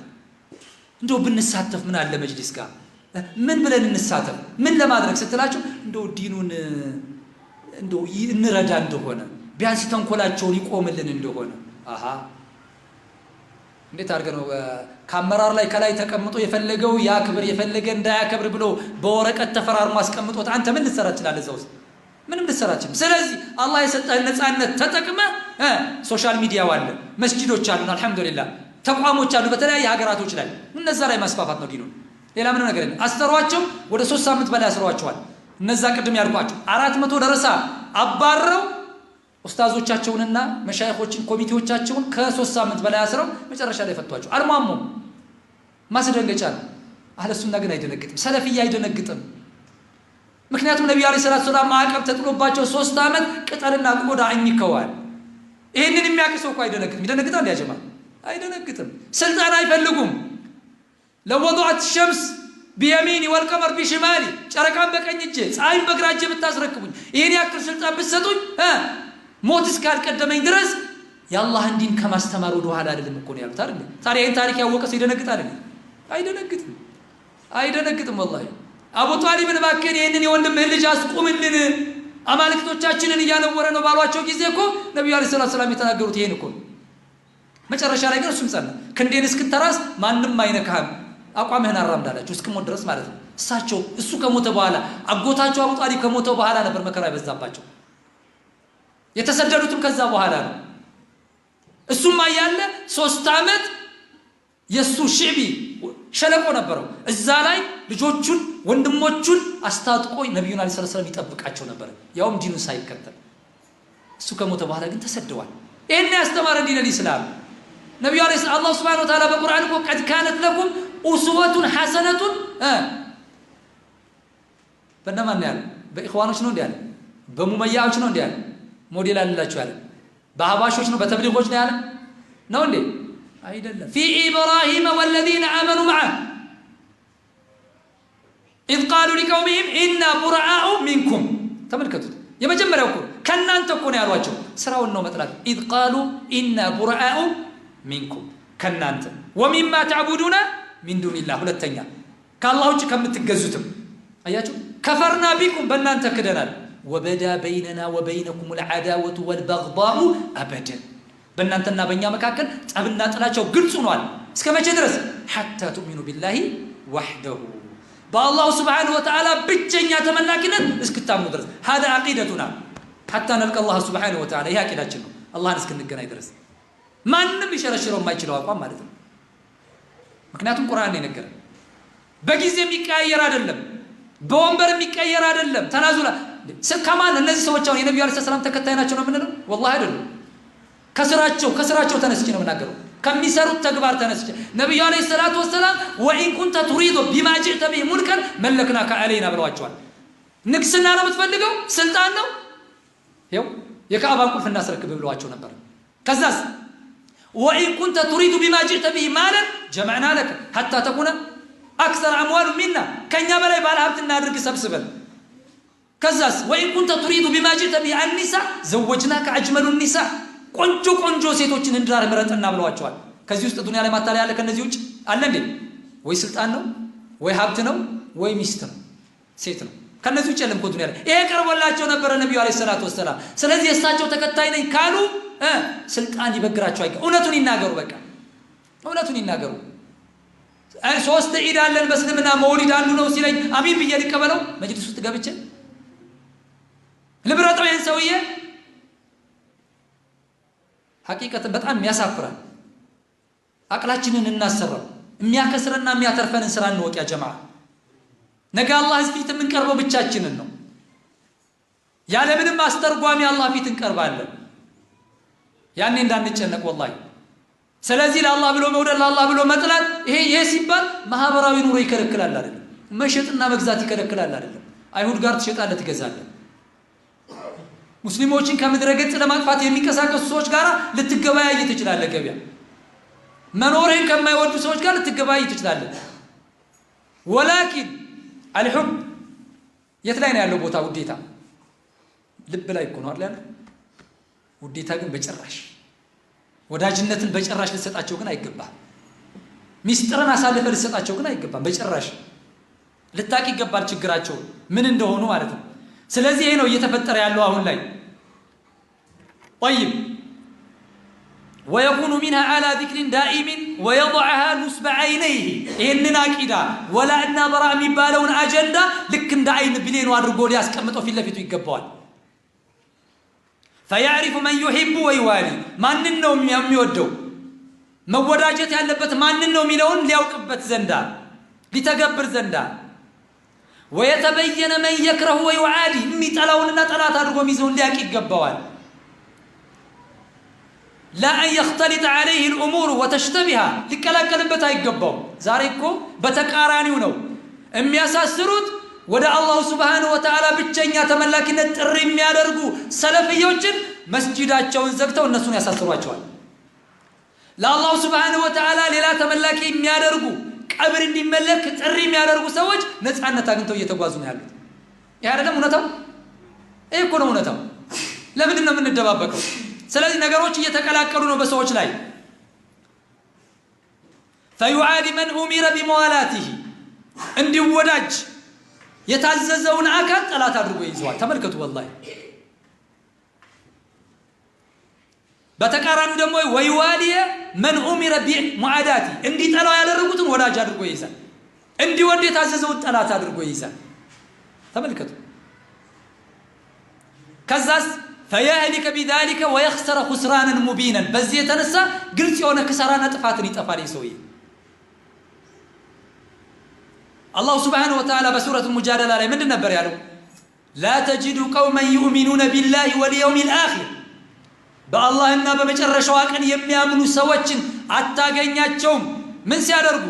እንደው ብንሳተፍ ምን አለ መጅሊስ ጋር ምን ብለን እንሳተፍ ምን ለማድረግ ስትላቸው እንደው ዲኑን እንደው እንረዳ እንደሆነ ቢያንስ ተንኮላቸውን ይቆምልን እንደሆነ እንዴት አድርገ ነው ካመራር ላይ ከላይ ተቀምጦ የፈለገው ያክብር የፈለገ እንዳያከብር ብሎ በወረቀት ተፈራርሞ አስቀምጦት አንተ ምን ልትሰራ ትችላለህ? እዛው ምንም ልትሰራ ትችላለህ። ስለዚህ አላህ የሰጠህን ነፃነት ተጠቅመህ ሶሻል ሚዲያው አለ፣ መስጂዶች አሉን፣ አልহামዱሊላህ ተቋሞች አሉ በተለያየ ሀገራቶች ላይ እነዛ ላይ ማስፋፋት ነው ዲኑን። ሌላ ምንም ነገር የለም። አስተሯቸው ወደ 3 ሳምንት በላይ አስሯቸዋል። እነዛ ቅድም ያልኳቸው 400 ደረሳ አባረው ኡስታዞቻቸውንና መሻይኾችን ኮሚቴዎቻቸውን ከ3 ሳምንት በላይ አስረው መጨረሻ ላይ ፈቷቸው። አልሟሙም። ማስደንገጫ ነው። አህለ ሱና ግን አይደነግጥም። ሰለፊያ አይደነግጥም። ምክንያቱም ነብዩ አለይሂ ሰላቱ ሰላም ማዕቀብ ተጥሎባቸው 3 ዓመት ቅጠልና ቆዳ አኝከዋል። ይሄንን የሚያቅሰው እኮ አይደነግጥም። ይደነግጣል ያ ጀማዓ አይደነግጥም። ስልጣን አይፈልጉም። ለወضعت الشمس بيميني والقمر بشمالي ጨረቃን በቀኝ እጄ ፀሐይን በግራ እጄ ብታስረክቡኝ ይሄን ያክል ስልጣን ብትሰጡኝ ሞት እስካልቀደመኝ ድረስ የአላህን ዲን ከማስተማር ወደ ኋላ አይደለም እኮ ነው ያሉት አይደል? ታዲያ ይሄን ታሪክ ያወቀ ሰው ይደነግጣል አይደነግጥም? አይደነግጥም ወላሂ። አቡ ጣሊብን ባከን ይሄንን የወንድምህን ልጅ አስቁምልን አማልክቶቻችንን እያነወረ ነው ባሏቸው ጊዜ እኮ ነብዩ አለይሂ ሰላቱ ሰላም የተናገሩት ይሄን እኮ። መጨረሻ ላይ ግን እሱም ጸና። ክንዴን እስክትራስ ማንም አይነካም አቋምህን አራምዳላችሁ እስከሞት ድረስ ማለት ነው። እሳቸው እሱ ከሞተ በኋላ አጎታቸው አቡ ጣሊብ ከሞተ በኋላ ነበር መከራ ይበዛባቸው። የተሰደዱትም ከዛ በኋላ ነው። እሱም ያያለ 3 ዓመት የሱ ሺዕቢ ሸለቆ ነበረው። እዛ ላይ ልጆቹን ወንድሞቹን አስታጥቆ ነብዩን አለይሂ ሰላም ይጠብቃቸው ነበር፣ ያውም ዲኑን ሳይከተል። እሱ ከሞተ በኋላ ግን ተሰደዋል። ይሄን ያስተማረ ዲን الاسلام ነብዩ አለይሂ ሰላም አላህ Subhanahu Wa Ta'ala በቁርአን እኮ قد كانت لكم اسوة حسنة በእነማን ነው ያለ? በኢኽዋኖች ነው እንዴ? በሙመያዎች ነው እንዴ? ሞዴል አላችሁ ያለ በአህባሾች ነው በተብሊጎች ነው ያለ ነው እንዴ? አይደለም። في ابراهيم والذين امنوا معه اذ قالوا لقومهم انا براء منكم ተመልከቱት። የመጀመሪያው እኮ ከናንተ እኮ ነው ያሏቸው። ስራውን ነው መጥላት። اذ قالوا انا براء منكم ከናንተ ومما تعبدون من دون الله ሁለተኛ ከአላህ ውጭ ከምትገዙትም አያችሁ كفرنا بكم በእናንተ ክደናል وبدا بيننا وبينكم العداوة والبغضاء أبدا በእናንተና በእኛ መካከል ጸብና ጥላቻው ግልጽ ሆኗል። እስከ መቼ ድረስ? حتى تؤمنوا بالله وحده بالله سبحانه وتعالى ብቸኛ ተመላኪነት እስክታምኑ ድረስ هذا عقيدتنا حتى نلقى الله سبحانه وتعالى ይሄ አቂዳችን ነው። አላህን እስክንገናኝ ድረስ ማንንም ይሸረሽረው የማይችለው አቋም ማለት ነው። ምክንያቱም ቁርአን ነው የነገረን። በጊዜ የሚቀያየር አይደለም፣ በወንበር የሚቀያየር አይደለም። ተናዙላ ከማን እነዚህ ሰዎች አሁን የነብዩ አለይሂ ሰላም ተከታይ ናቸው ነው የምንለው? ወላሂ አይደለም። ከስራቸው ተነስቼ ነው የምናገረው። ከሚሰሩት ተግባር ተነስቼ ነብዩ አለይሂ ሰላቱ ወሰላም ወኢን ኩንተ ቱሪዱ ቢማ ጂእተ ቢሂ ሙልከን መለክናከ አለይና ብለዋቸዋል። ንግስና ነው የምትፈልገው? ስልጣን ነው? ይኸው የካዕባን ቁልፍ እናስረክብ ብለዋቸው ነበር። ከዛስ ወኢን ኩንተ ቱሪዱ ቢማ ጂእተ ቢሂ ማለን ጀመዕና ለከ ሐታ ተኩነ አክሰር አምዋሉ ሚና ከኛ በላይ ባለ ሀብት እናድርግ ሰብስበን። ከዛስ ወኢን ኩንተ ቱሪዱ ቢማ ጂእተ ቢሂ አኒሳ ዘወጅናከ አጅመሉ ኒሳ ቆንጆ ሴቶችን እንድራር ምረጥና ብለዋቸዋል። ከዚህ ውስጥ ዱንያ ላይ ማታለያ ያለ ከነዚህ ውጭ አለ እንዴ? ወይ ስልጣን ነው ወይ ሀብት ነው ወይ ሚስት ነው ሴት ነው። ከነዚህ ውጭ የለም እኮ ዱንያ ላይ። ይሄ ቀርቦላቸው ነበር ነብዩ አለይሂ ሰላቱ ወሰላም። ስለዚህ የእሳቸው ተከታይ ነኝ ካሉ ስልጣን ይበግራቸው አይቀር። እውነቱን ይናገሩ። በቃ እውነቱን ይናገሩ። 3 ዒድ አለን በእስልምና መውሊድ አንዱ ነው ሲለኝ አሚን ብዬ ልቀበለው? መጅሊስ ውስጥ ገብቼ ልብረጠው ይሄን ሰውዬ? ሐቂቀትን በጣም ያሳፍራል። አቅላችንን እናሰራው የሚያከስረና የሚያተርፈንን ስራ እንወቅ ያ ጀማዓ ነገ አላህ ፊት የምንቀርበው ብቻችንን ነው ያለ ምንም አስተርጓሚ አላህ ፊት እንቀርባለን ያኔ እንዳንጨነቅ ወላሂ ስለዚህ ለአላህ ብሎ መውደድ ለአላህ ብሎ መጥላት ይሄ ሲባል ማህበራዊ ኑሮ ይከለክላል አይደል መሸጥና መግዛት ይከለክላል አይደል አይሁድ ጋር ትሸጣለህ ትገዛለህ ሙስሊሞችን ከምድረ ገጽ ለማጥፋት የሚንቀሳቀሱ ሰዎች ጋር ልትገበያይ ትችላለህ ገበያ መኖርህን ከማይወዱ ሰዎች ጋር ልትገበያይ ትችላለህ ወላኪን አልሁብ የት ላይ ነው ያለው ቦታ ውዴታ ልብ ላይ እኮ ነው አይደል ውዴታ ግን በጭራሽ ወዳጅነትን በጭራሽ ልትሰጣቸው ግን አይገባም ሚስጥርን አሳልፈህ ልትሰጣቸው ግን አይገባም በጭራሽ ልታቂ ይገባል ችግራቸው ምን እንደሆኑ ማለት ነው ስለዚህ ይሄ ነው እየተፈጠረ ያለው አሁን ላይ طيب ويكون منها على ذكر دائم ويضعها نصب عينيه إننا عقيدة ولا أن براء የሚባለውን አጀንዳ ልክ እንደ አይን ብሌኑ አድርጎ ሊያስቀምጠው ፊት ለፊቱ ይገባዋል فيعرف من يحب ويوالي ማንን ነው የሚወደው መወዳጀት ያለበት ማንን ነው የሚለውን ሊያውቅበት ዘንዳ ሊተገብር ዘንዳ ويتبين من يكره ويعادي የሚጠላውንና ጠላት አድርጎ የሚይዘውን ሊያውቅ ይገባዋል لا أن يختلط عليه الأمور وتشتبه ሊቀላቀልበት አይገባው ዛሬ እኮ በተቃራኒው ነው የሚያሳስሩት ወደ አላህ Subhanahu Wa Ta'ala ብቸኛ ተመላኪነት ጥሪ የሚያደርጉ ሰለፊዮችን መስጂዳቸውን ዘግተው እነሱን ያሳስሯቸዋል ለአላህ Subhanahu Wa Ta'ala ሌላ ተመላኪ የሚያደርጉ ቀብር እንዲመለክ ጥሪ የሚያደርጉ ሰዎች ነፃነት አግኝተው እየተጓዙ ነው ያሉት ይሄ አይደለም እውነታው ይሄ እኮ ነው እውነታው ለምንድን ነው የምንደባበቀው ስለዚህ ነገሮች እየተቀላቀሉ ነው በሰዎች ላይ فيعادي من أمر بموالاته እንዲወዳጅ የታዘዘውን አካል ጠላት አድርጎ ይዟል ተመልከቱ والله በተቃራኒው ደግሞ ወይዋሊየ من أمر بمعاداته እንዲጠላው ያደረጉትን ወዳጅ አድርጎ ይይዛል እንዲወድ የታዘዘውን ጠላት አድርጎ ይይዛል ተመልከቱ ከዛስ فيهلك بذلك ويخسر خسرانا مبينا በዚህ የተነሳ ግልጽ የሆነ ክሳራና ጥፋትን ይጠፋል ይሰውይ الله سبحانه وتعالى بسورة المجادلة ላይ ምንድን ነበር ያለው لا تجد قوما يؤمنون بالله واليوم الآخر በአላህና በመጨረሻው ቀን የሚያምኑ ሰዎችን አታገኛቸውም ምን ሲያደርጉ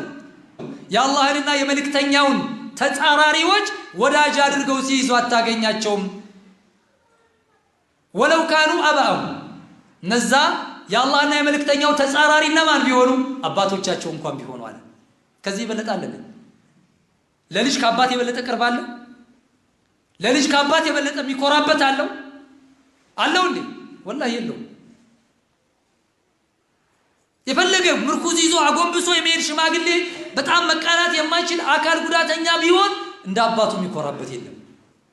የአላህንና የመልእክተኛውን ተጻራሪዎች ወዳጅ አድርገው ሲይዙ አታገኛቸውም ولو كانوا أباهم ነዛ የአላህና የመልእክተኛው ተጻራሪና ማን ቢሆኑ አባቶቻቸው እንኳን ቢሆኑ አለ ከዚህ ይበልጣል ለልጅ ከአባት የበለጠ ቅርባለ ለልጅ ከአባት የበለጠ የሚኮራበት አለው እንዴ ወላሂ የለው የፈለገ ምርኩዝ ይዞ አጎንብሶ የሚሄድ ሽማግሌ በጣም መቃናት የማይችል አካል ጉዳተኛ ቢሆን እንደ አባቱ የሚኮራበት የለም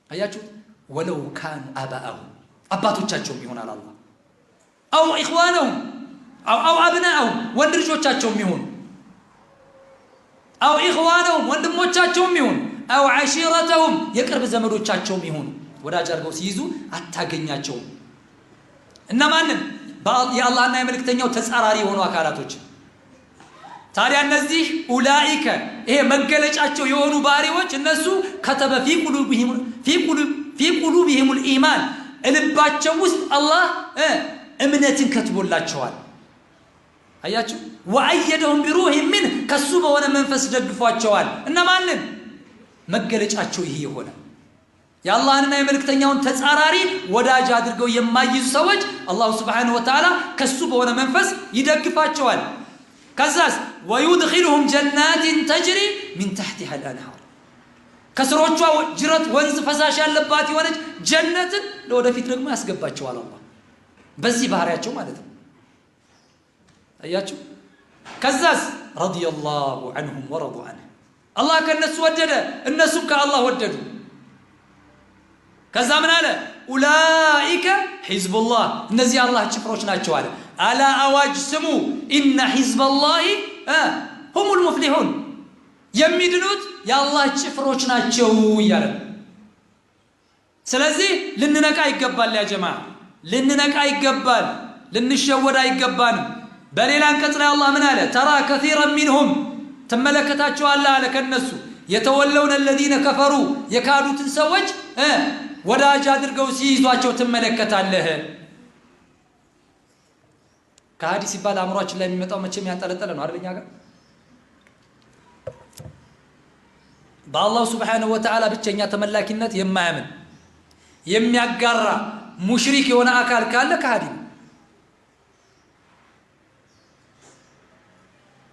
አያችሁ ولو كانوا آباءهم አባቶቻቸው ይሆናል አላህ አው ኢኽዋነሁም አው አብናአሁም ወንድልጆቻቸው ይሆኑ አው ኢኽዋነሁም ወንድሞቻቸው ይሆኑ አው ዓሺረተሁም የቅርብ ዘመዶቻቸው ይሆኑ ወዳጅ አድርገው ሲይዙ አታገኛቸው እነማንን የአላህና የመልእክተኛው ተጻራሪ የሆኑ አካላቶች ታዲያ እነዚህ ኡላኢከ ይሄ መገለጫቸው የሆኑ ባሪዎች እነሱ ከተበ في قلوبهم الإيمان ልባቸው ውስጥ አላህ እምነትን ከትቦላቸዋል አያችሁ ወአየደሁም بروح من ከሱ በሆነ መንፈስ ደግፏቸዋል እነማንን መገለጫቸው ይሄ የሆነ የአላህንና የመልእክተኛውን ተጻራሪ ወዳጅ አድርገው የማይይዙ ሰዎች አላህ Subhanahu Wa Ta'ala ከሱ በሆነ መንፈስ ይደግፋቸዋል ከዛስ ويدخلهم جنات تجري من تحتها الأنهار ከስሮቿ ጅረት ወንዝ ፈሳሽ ያለባት የሆነች ጀነትን ለወደፊት ደግሞ ያስገባቸዋል አላህ በዚህ ባህሪያቸው ማለት ነው አያችሁ ከዛስ رضي الله عنهم ورضوا عنه አላህ ከነሱ ወደደ እነሱም ከአላህ ወደዱ ከዛ ምን አለ ኡላኢከ ሒዝቡላህ እነዚህ አላህ ጭፍሮች ናቸው አለ አላ አዋጅ ስሙ ኢነ ሒዝበላሂ ሁሙል ሙፍሊሑን የሚድኑት የአላህ ጭፍሮች ናቸው ይላል ስለዚህ ልንነቃ ይገባል ያ ጀማዓ ልንነቃ ይገባል ልንሸወድ አይገባንም በሌላ አንቀጽ ላይ አላህ ምን አለ ተራ كثيرا منهم ተመለከታቸዋለህ አለ ከነሱ የተወለውን الذين كفروا የካዱትን ሰዎች ወዳጅ አድርገው ሲይዟቸው ተመለከታለህ ካዲ ሲባል አምሯችን ላይ የሚመጣው መቼም ያንጠለጠለ ነው አይደልኛ ጋር በአላህ Subhanahu Wa Ta'ala ብቸኛ ተመላኪነት የማያምን የሚያጋራ ሙሽሪክ የሆነ አካል ካለ ካዲ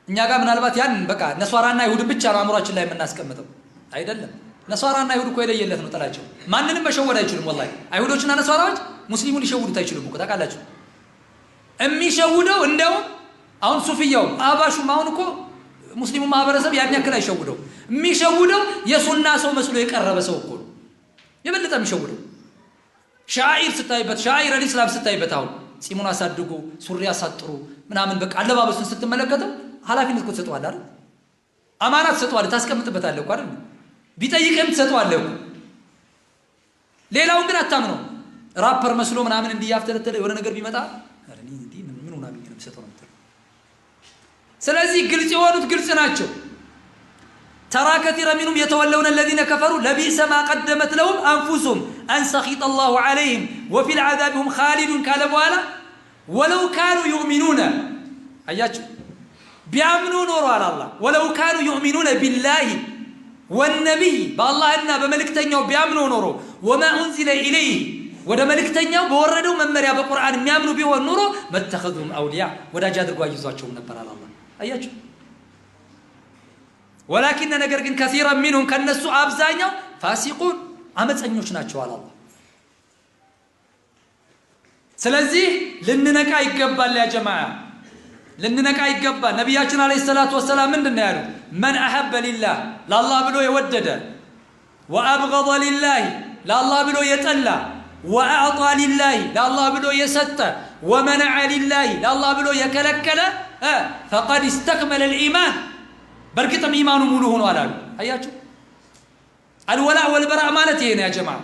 እኛ ጋር ምናልባት ያን በቃ ነሷራና ይሁድን ብቻ ነው አምሯችን ላይ የምናስቀምጠው አይደለም ነሷራና ይሁድ እኮ የለየለት ነው ጥላቸው ማንንም መሸወድ አይችሉም ወላሂ አይሁዶችና ነሷራዎች ሙስሊሙን ሊሸውዱት አይችሉም እኮ ታውቃላችሁ የሚሸውደው እንደው አሁን ሱፊያው አባሹ ማሁን እኮ ሙስሊሙ ማህበረሰብ ያን ያክል አይሸውደው የሚሸውደው የሱና ሰው መስሎ የቀረበ ሰው እኮ የበለጠ የሚሸውደው ሻኢር ስታይበት ሻኢር الاسلام ስታይበት አሁን ጺሙን አሳድጉ ሱሪ አሳጥሩ ምናምን በቃ አለባበሱን ስትመለከተው ኃላፊነት እኮ ተሰጥቷል አይደል አማናት ተሰጥቷል ታስቀምጥበታለህ እኮ አይደል ቢጠይቅም ተሰጥቷል ሌላውን ግን አታምነው ራፐር መስሎ ምናምን እንዲያፍተለተለ የሆነ ነገር ቢመጣ አረኒ እንዴ ምን ሆና ቢገኝ ነው ተሰጥቷል ስለዚህ ግልጽ የሆኑት ግልጽ ናቸው ترى كثيرا منهم يتولون الذين كفروا لبئس ما قدمت لهم أنفسهم أن سخط الله عليهم وفي العذاب هم خالدون كالبوالا ولو كانوا يؤمنون أياتوا بيامنوا نور على الله ولو كانوا يؤمنون بالله والنبي بالله إنا بملك تنيو بيامنوا نوره وما أنزل إليه ودا ملك تنيو بوردوا من مريا بالقرآن يامنوا به النور ما اتخذهم أولياء ودا جادر قواجزاتهم نبر على الله أياتوا ولكن نجر كثيرا منهم كالنسو أبزانيو فاسقون عمت أنيوش ناتشو على الله سلازي لننكا يقبل يا جماعة لننكا يقبل نبياتنا عليه الصلاة والسلام من دنيارو من أحب لله لا الله بلو يودد وأبغض لله لا الله بلو يتألى وأعطى لله لا الله بلو يست ومنع لله لا الله بلو يكلكل فقد استكمل الإيمان بركتم إيمانه مولوه ونوالالو هياتو الولاء والبراء مالتي هنا يا جماعة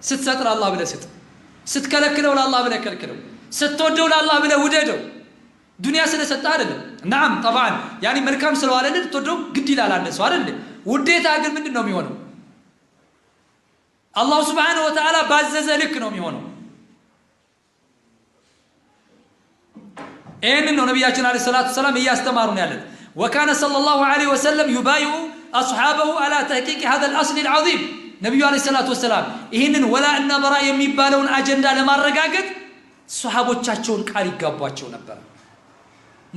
ست ستر الله بلا ستر ست كلكلو لا الله بلا كلكلو ست تودو لا الله بلا وددو دنيا سنة ست عدل نعم طبعا يعني ملكام سلوالة اللي تودو قد لا لا نسوال اللي وديت عقل من النوم يهونو الله سبحانه وتعالى بعزز لك نوم يهونو إنه نبينا عليه الصلاة والسلام يستمرون يالد وكان صلى الله عليه وسلم يبايع أصحابه على تحقيق هذا الأصل العظيم نبي عليه الصلاة والسلام إهنن ولا أن براء يميبالون أجندة لما رقاقت صحابو تشاچون قال يقبواچو نبر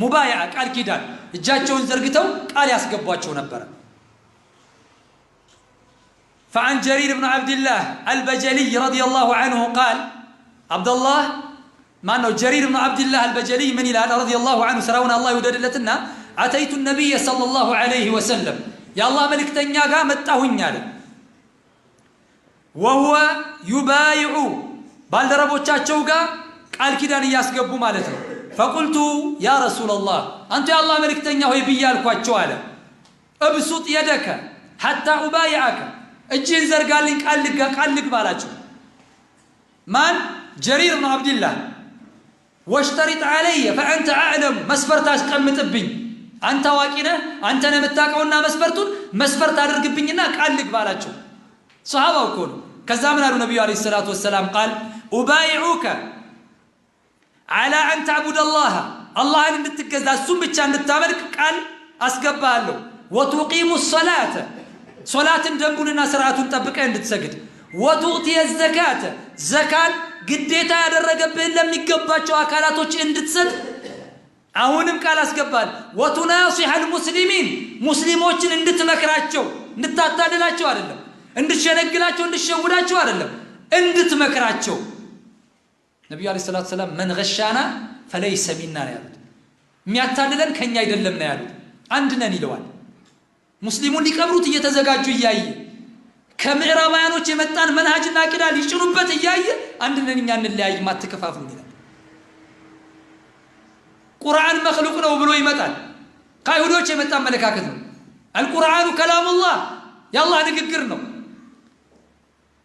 مبايعة قال كيدان اجاچون زرقتو قال ياسقبواچو نبر فعن جرير بن عبد الله البجلي رضي الله عنه قال عبد الله ما أنه جرير بن عبد الله البجلي من إلى رضي الله عنه سراونا الله يدللتنا أتيت النبي صلى الله عليه وسلم يا الله ملك تنيا قامت أهنيا وهو يبايع بالدربو تشاچوغا قال كدان ياسقبو مالته فقلت يا رسول الله أنت يا الله ملك تنيا هو يبيالكواچو على ابسط يدك حتى أبايعك اجين زرقالين قال لك بالاچو من جرير بن عبد الله واشترط علي فأنت أعلم مسفرت أسقمتبኝ አንተ ዋቂነ አንተ ነህ የምታውቀውና መስፈርት አድርግብኝና ቃል ልግባላችሁ ሱሐባው እኮ ነው ከዛ ምን አሉ ነብዩ አለይሂ ሰላቱ ወሰለም قال ኡባይዑከ على ان تعبد الله አላህን እንድትገዛ እሱን ብቻ እንድታመልክ ቃል አስገባለሁ وتقيم الصلاه ሶላትን ደንቡንና ስርዓቱን ጠብቀህ እንድትሰግድ وتؤتي الزكاه ዘካት ግዴታ ያደረገብህን ለሚገባቸው አካላቶች እንድትሰጥ አሁንም ቃል አስገባል وتناصح المسلمين ሙስሊሞችን እንድትመክራቸው እንድታታልላቸው አይደለም እንድትሸነግላቸው እንድትሸውዳቸው አይደለም እንድትመክራቸው ነብዩ አለይሂ ሰላቱ ሰላም من غشانا فليس منا ያሉት የሚያታልለን ከኛ አይደለም ነው ያሉት አንድ ነን ይለዋል ሙስሊሙን ሊቀብሩት እየተዘጋጁ እያየ ከምዕራባውያኖች የመጣን መንሃጅና አቂዳ ሊጭኑበት እያየ አንድ ነን እኛ እንለያይ ማትከፋፍሉ ይላል ቁርአን መخلوق ነው ብሎ ይመጣል ከአይሁዶች የመጣ መለካከት ነው القرآن كلام الله يا الله ንግግር ነው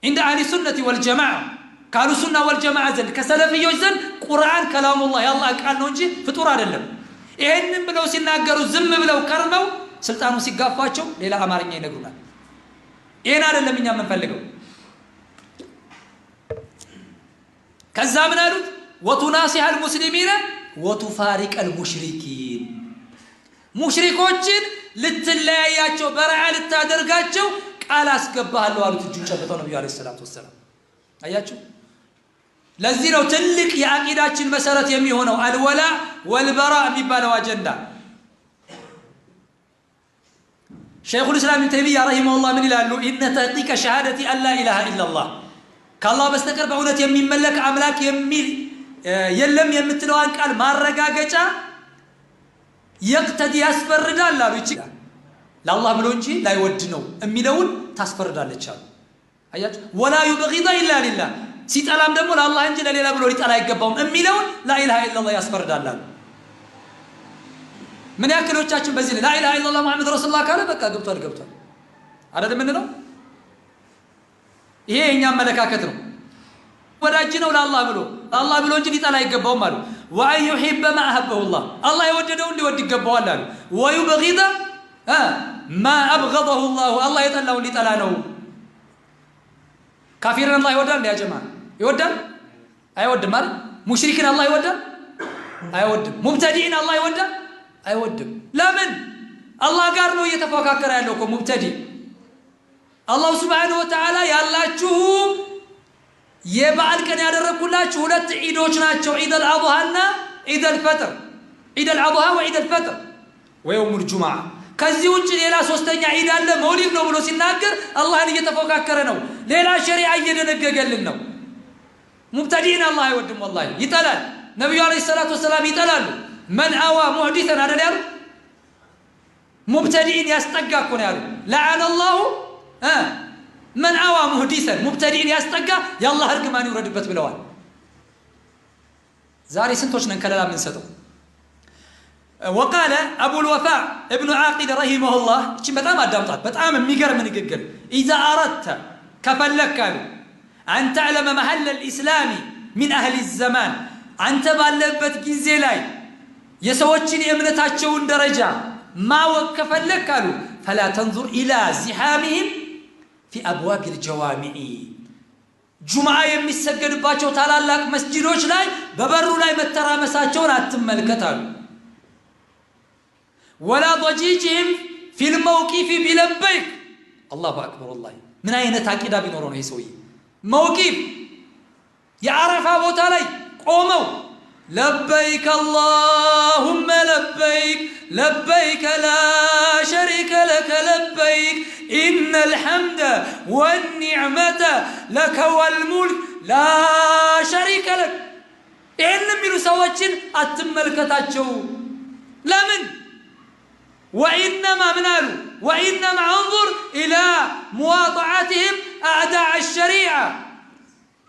عند اهل السنه والجماعه ካሉ ሱና ወልጀማዓ ዘንድ ከሰለፊዮች ዘንድ ቁርአን ከላሙላህ የአላህ ቃል ነው እንጂ ፍጡር አይደለም። ይሄንን ብለው ሲናገሩ ዝም ብለው ከርመው ስልጣኑ ሲጋፋቸው ሌላ አማርኛ ይነግሩናል። ይሄን አይደለም እኛ የምንፈልገው። ከዛ ምን አሉት? ወቱናሲሐል ሙስሊሚነ ወቱፋሪቀል ሙሽሪኪን፣ ሙሽሪኮችን ልትለያያቸው በረዓ ልታደርጋቸው ቃል አስገባሃለሁ አሉት። እጁን ጨብጠው ነብዩ አለይሂ ሰላቱ ወሰላም። አያችሁ፣ ለዚህ ነው ትልቅ የአቂዳችን መሰረት የሚሆነው አልወላ ወልበራ የሚባለው አጀንዳ። ሸይኹል ኢስላም ኢብኑ ተይሚያ ረሂመሁላህ ምን ይላሉ? ኢነ ተሕቂቀ ሸሃደቲ አላ ኢላሃ ኢለላህ፣ ከአላህ በስተቀር በእውነት የሚመለክ አምላክ የለም የምትለዋን ቃል ማረጋገጫ የቅተዲ ያስፈርዳል አሉ። ይችላል ለአላህ ብሎ እንጂ ላይወድ ነው የሚለውን ታስፈርዳለች አሉ። አያችሁ፣ ወላ ዩብጊዳ ኢላ ሊላህ፣ ሲጠላም ደግሞ ለአላህ እንጂ ለሌላ ብሎ ሊጠላ አይገባውም የሚለውን ላኢላሃ ኢለላህ ያስፈርዳል አሉ። ምን ያክሎቻችን በዚህ ላኢላሃ ኢለላህ ሙሐመድ ረሱሉላህ ካለ በቃ ገብቷል አይደል የምንለው? ይሄ የኛ አመለካከት ነው። ወዳጅ ነው ለአላህ ብሎ እንጂ ሊጠላ አይገባውም አሉ። ወአን ዩሂበ ማ አሐበሁላህ፣ አላህ የወደደውን ሊወድ ይገባዋል አሉ። ወዩብጊደ ማ አብገደሁ ላሁ፣ አላህ የጠላውን ሊጠላ ነው። ካፊርን አላህ ይወዳል? ያ ጀማ ይወዳል? አይወድም አይደል? ሙሽሪክን አላህ ይወዳል? አይወድም። ሙብተዲዕን አላህ ይወዳል? አይወድም። ለምን? አላህ ጋር ነው እየተፎካከረ ያለው እኮ ሙብተዲዕ። አላሁ ሱብሓነሁ ወተዓላ ያላችሁ የበዓል ቀን ያደረግኩላችሁ ሁለት ዒዶች ናቸው፣ ዒደል አድሃና ዒደል ፈጥር። ዒደል አድሃ ወዒደል ፈጥር ወየውሙል ጁምዓ። ከዚህ ውጭ ሌላ ሶስተኛ ዒድ አለ መውሊድ ነው ብሎ ሲናገር አላህን እየተፎካከረ ነው። ሌላ ሸሪዓ እየደነገገልን ነው። ሙብተዲዕን አላህ አይወድም፣ ወላሂ ይጠላል። ነቢዩ ዓለይሂ ሰላቱ ወሰላም ይጠላሉ። መን አዋ ሙሕዲሰን አይደል ያሉ? ሙብተዲዕን ያስጠጋ እኮ ነው ያሉ። ለዐነ ላሁ መን አዋ ሙሕዲሰን፣ ሙብተዲዕን ያስጠጋ የአላህ እርግማን ይውረድበት ብለዋል። ዛሬ ስንቶች ነን ከለላ የምንሰጠው? ወቃለ አቡልወፋዕ እብኑ ዓቂል ረሂመሁላህ፣ እችን በጣም አዳምጣት፣ በጣም የሚገርም ንግግር። ኢዛ አረድተ ከፈለክ አሉ አን ተዕለመ መሐለ ልእስላሚ ሚን አህሊ ዘማን፣ አንተ ባለበት ጊዜ ላይ የሰዎችን የእምነታቸውን ደረጃ ማወቅ ከፈለክ አሉ ፈላ ተንዙር ኢላ ዚሓሚህም ፊ አብዋብ ልጀዋሚዒ፣ ጁምዓ የሚሰገድባቸው ታላላቅ መስጂዶች ላይ በበሩ ላይ መተራመሳቸውን አትመልከት አሉ። ወላ ضጂጅህም ፊ ልመውቂፍ ቢለበይክ። አላሁ አክበር። ወላሂ ምን አይነት አቂዳ ቢኖረው ነው ይህ ሰውዬ? መውቂፍ የአረፋ ቦታ ላይ ቆመው ለበይክ አላሁመ ለበይክ ለበይክ ላ ሸሪከ ለከ ለበይክ ኢነል ሐምደ ወኒዕመተ ለከ ወልሙልክ ላ ሸሪከ ለክ። ይህን የሚሉ ሰዎችን አትመልከታቸው። ለምን? ወኢነማ ምን አሉ? ወኢነማ አንظር ኢላ ሙዋጣዓትህም አዕዳዕ ሸሪዓ፣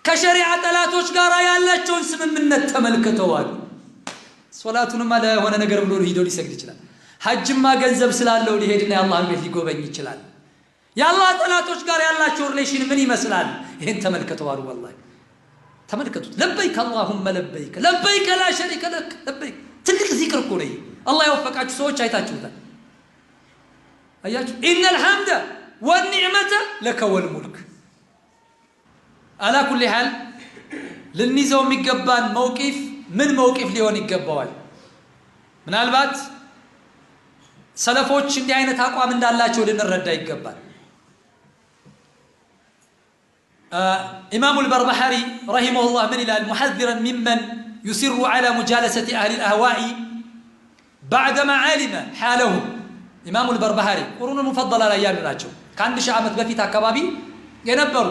ከሸሪዓ ጠላቶች ጋር ያላቸውን ስምምነት ተመልክተዋል። ሶላቱንማ ለሆነ ነገር ብሎ ሂዶ ሊሰግድ ይችላል። ሐጅማ ገንዘብ ስላለው ሊሄድና የአላህን ቤት ሊጎበኝ ይችላል። የአላህ ጠላቶች ጋር ያላቸው ሪሌሽን ምን ይመስላል? ይህን ተመልክተዋል። ወላሂ ተመልከቱት። ለበይክ አላሁመ ለበይክ ለበይክ ላ ሸሪከ ለክ ለበይክ። ትልቅ ዚክር እኮ ነው። አላህ የወፈቃችሁ ሰዎች አይታችሁታል። አያችሁ፣ ኢነል ሐምደ ወኒዕመተ ለከ ወልሙልክ። አላ ኩሊ ሓል ልንይዘው የሚገባን መውቂፍ ምን መውቂፍ ሊሆን ይገባዋል? ምናልባት ሰለፎች እንዲህ አይነት አቋም እንዳላቸው ልንረዳ ይገባል። ኢማሙ አልበርበሐሪ ረሂመሁላህ ምን ይላል? ሙሐዚረን ሚመን ዩሲሩ ዐላ ሙጃለሰቲ አህሊ አልአህዋኢ ባዕደማ ዓሊመ ሓለሁም። ኢማሙ አልበርበሐሪ ቁሩን ሙፈደላ ላይ ያሉ ናቸው። ከአንድ ሺህ ዓመት በፊት አካባቢ የነበሩ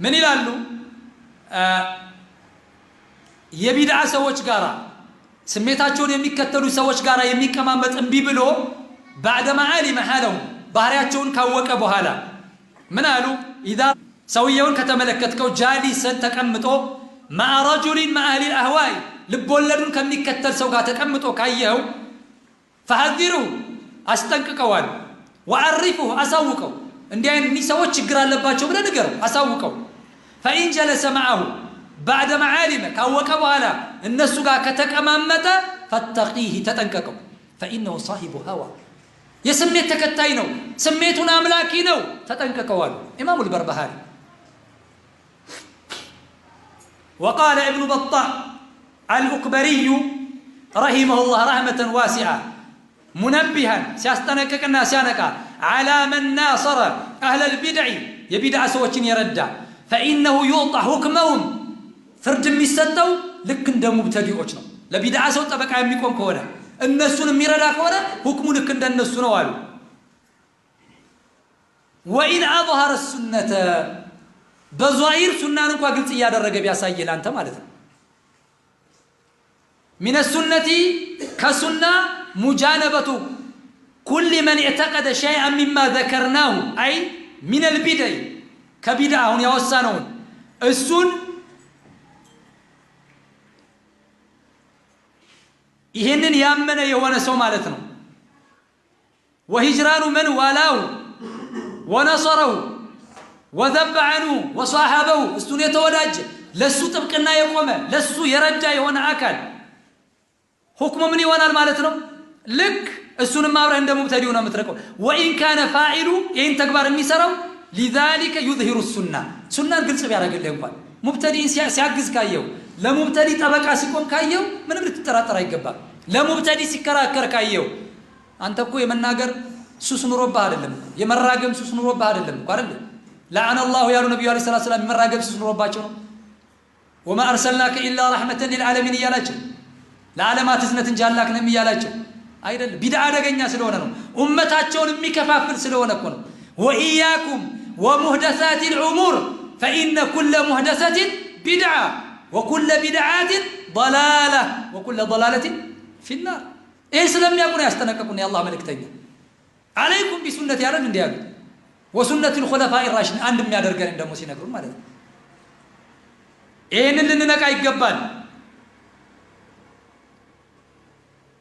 ምን ይላሉ? የቢድዓ ሰዎች ጋራ ስሜታቸውን የሚከተሉ ሰዎች ጋራ የሚቀማመጥ እምቢ ብሎ ባዕደማ ዓሊመ ሓለሁም ባህሪያቸውን ካወቀ በኋላ ምን አሉ? ኢዛ ሰውየውን ከተመለከትከው ጃሊሰን ተቀምጦ ማዓ ረጁሊን ማዓ አህሊ አህዋኢ ልቦለዱን ከሚከተል ሰው ጋር ተቀምጦ ካየኸው ፈሐዚሩሁ አስጠንቅቀዋል። ወዐሪፉሁ አሳውቀው፣ እንዲህ አይነት ሰዎች ችግር አለባቸው ብለህ ንገረው፣ አሳውቀው። فإن جلس معه بعد معالمه كاوكبوا على الناس قا كتكمامته فاتقيه تتنككوا فإنه صاحب هوى يسميت تكتاي ነው ስሜቱን አምላኪ ነው ተጠንቀቀዋል ኢማሙ البربهاري وقال ابن بطة الأكبري رحمه الله رحمة واسعة منبها سيستنككنا سيانكا على من ناصر أهل البدع يبدع سوچن يردع فإنه يعطى حكمهم فرد የሚሰጠው ልክ እንደ ሙብተዲዎች ነው ለቢድዓ ሰው ጠበቃ የሚቆም ከሆነ እነሱን የሚረዳ ከሆነ ሁክሙ ልክ እንደነሱ ነው አሉ وإن أظهر السنة በዛሂር ሱናን እንኳን ግልጽ ያደረገ ቢያሳየል አንተ ማለት ነው من السنة كسنة مجانبة كل من اعتقد شيئا مما ذكرناه أي من البدع كبدع هون يوسانون السن ይሄንን ያመነ የሆነ ሰው ማለት ነው وهجران من والاه ونصره وذب عنه وصاحبه እሱን የተወዳጀ ለሱ ጥብቅና የቆመ ለሱ የረዳ የሆነ አካል ሁክሙ ምን ይሆናል ማለት ነው ልክ እሱንም አብረህ እንደ ሙብተዲው ነው የምትረቀው وإن كان فاعل ይሄን ተግባር የሚሰራው لذلك يظهر السنة ሱናን ግልጽ ቢያደርግልህ እንኳን ሙብተዲን ሲያግዝ ካየው ለሙብተዲ ጠበቃ ሲቆም ካየው ምንም ልትጠራጠር አይገባም ለሙብተዲ ሲከራከር ካየው አንተ እኮ የመናገር ሱስ ኑሮብህ አይደለም የመራገም ሱስ ኑሮብህ አይደለም እኮ አይደል لعن الله يا نبي عليه الصلاه والسلام የመራገም ሱስ ኑሮባቸው ነው وما ارسلناك الا رحمه للعالمين ያላቸው ለዓለማት እዝነት እንጂ አላክንም ያላቸው አይደል ቢድዓ አደገኛ ስለሆነ ነው ኡመታቸውን የሚከፋፍል ስለሆነ እኮ ነው وإياكم ومحدثات الأمور فإن كل محدثة بدعة وكل بدعة ضلالة وكل ضلالة في النار إيه سلام يقول يستنككم يا الله ملكتين عليكم بسنة يا رجل ديالو وسنة الخلفاء الراشدين عندهم يا درجان عندهم سينكرون ما ده إيه نلنك يقبل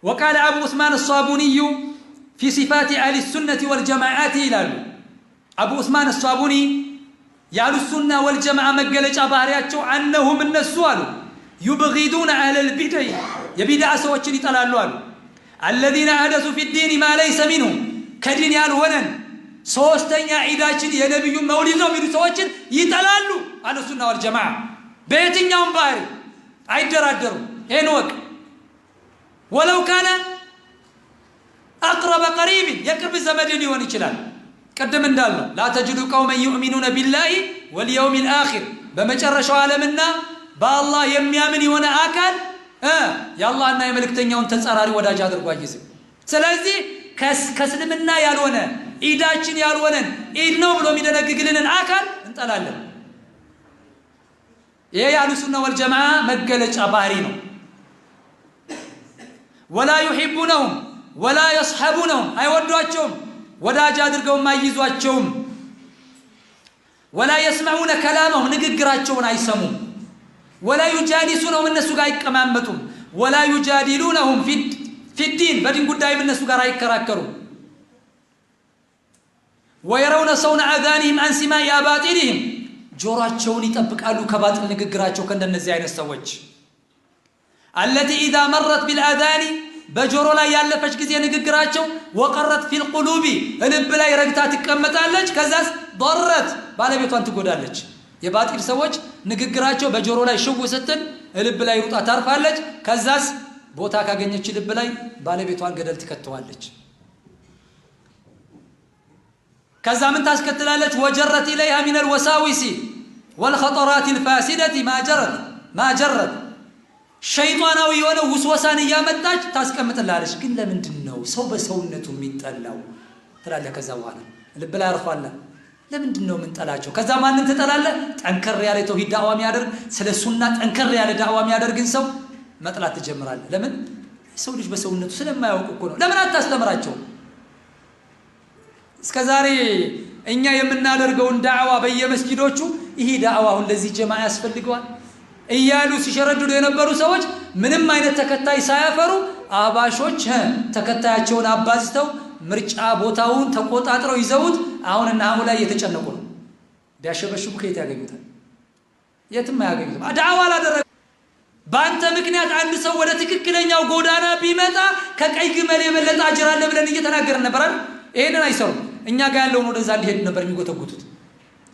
وقال أبو عثمان الصابوني في صفات أهل السنة والجماعات إلى أبو عثمان الصابوني يالو السنة والجماعة مقلج أبارياتشو عنهم النسوال يبغضون أهل البدع يبدع سوچن يطلالوا الذين أحدثوا في الدين ما ليس منه كدين يالونن ሶስተኛ ዒዳችን የነብዩ መውሊድ ነው የሚሉ ሰዎችን ይጠላሉ አለ ሱና ወልጀማዓ በየትኛውም ባህሪ አይደራደሩም ሄኖክ ولو كان اقرب قريب يقرب زمد ሊሆን ይችላል ቀደም እንዳልነው لا تجد قوما يؤمنون بالله واليوم الآخر በመጨረሻው ዓለምና በአላህ የሚያምን የሆነ አካል የአላህና የመልእክተኛውን ተጻራሪ ወዳጅ አድርጎ አይይዝ ስለዚህ ከስልምና ያልሆነ ዒዳችን ያልሆነን ዒድ ነው ብሎ የሚደነግግልንን አካል እንጠላለን ይሄ ያሉ ሱና ወልጀማዓ መገለጫ ባህሪ ነው ولا يحبونهم ولا يصحبونهم አይወዷቸውም ወዳጅ አድርገውም አይይዟቸውም ولا يسمعون كلامهم ንግግራቸውን አይሰሙም ولا يجالسونهم እነሱ ጋር አይቀማመጡም ولا يجادلونهم في الدين በዲን ጉዳይ እነሱ ጋር አይከራከሩም ويرون صون اذانهم عن سماع اباطيلهم ጆሮአቸውን ይጠብቃሉ ከባጥል ንግግራቸው ከእንደነዚህ አይነት ሰዎች التي اذا مرت بالاذان በጆሮ ላይ ያለፈች ጊዜ ንግግራቸው وقرت في القلوب ልብ ላይ ረግታ ትቀመጣለች ከዛስ ضرت ባለቤቷን ትጎዳለች የባጢል ሰዎች ንግግራቸው በጆሮ ላይ ሽው ስትል ልብ ላይ ሩጣ ታርፋለች ከዛስ ቦታ ካገኘች ልብ ላይ ባለቤቷን ገደል ትከተዋለች ከዛ ምን ታስከትላለች وجرت اليها من الوساوس والخطرات الفاسده ما جرت ሸይጣናዊ የሆነ ውስወሳን ያመጣች ታስቀምጥላለች ግን ለምንድነው ሰው በሰውነቱ የሚጠላው ትላለህ ከዛ በኋላ ልብ ላይ አርፋለ ለምንድነው ምን ጠላቸው ከዛ ማንን ትጠላለህ ጠንከር ያለ ተውሂድ ዳዕዋ የሚያደርግ ስለ ሱና ጠንከር ያለ ዳዕዋ የሚያደርግን ሰው መጥላት ትጀምራለህ ለምን ሰው ልጅ በሰውነቱ ስለማያውቅ እኮ ነው ለምን አታስተምራቸው እስከዛሬ እኛ የምናደርገውን ዳዕዋ በየመስጊዶቹ ይሄ ዳዕዋ አሁን ለዚህ ጀማዓ ያስፈልገዋል እያሉ ሲሸረድዱ የነበሩ ሰዎች ምንም አይነት ተከታይ ሳያፈሩ አባሾች ተከታያቸውን አባዝተው ምርጫ ቦታውን ተቆጣጥረው ይዘውት አሁንና አሁን ላይ እየተጨነቁ ነው ቢያሸበሽቡ ከየት ያገኙታል የትም አያገኙትም። ዳዕዋ አላደረገ በአንተ ምክንያት አንድ ሰው ወደ ትክክለኛው ጎዳና ቢመጣ ከቀይ ግመል የበለጠ አጅር አለ ብለን እየተናገርን ነበር አይደል? ይሄንን አይሰሩም። እኛ ጋር ያለውን ወደዛ እንዲሄድ ነበር የሚጎተጉቱት።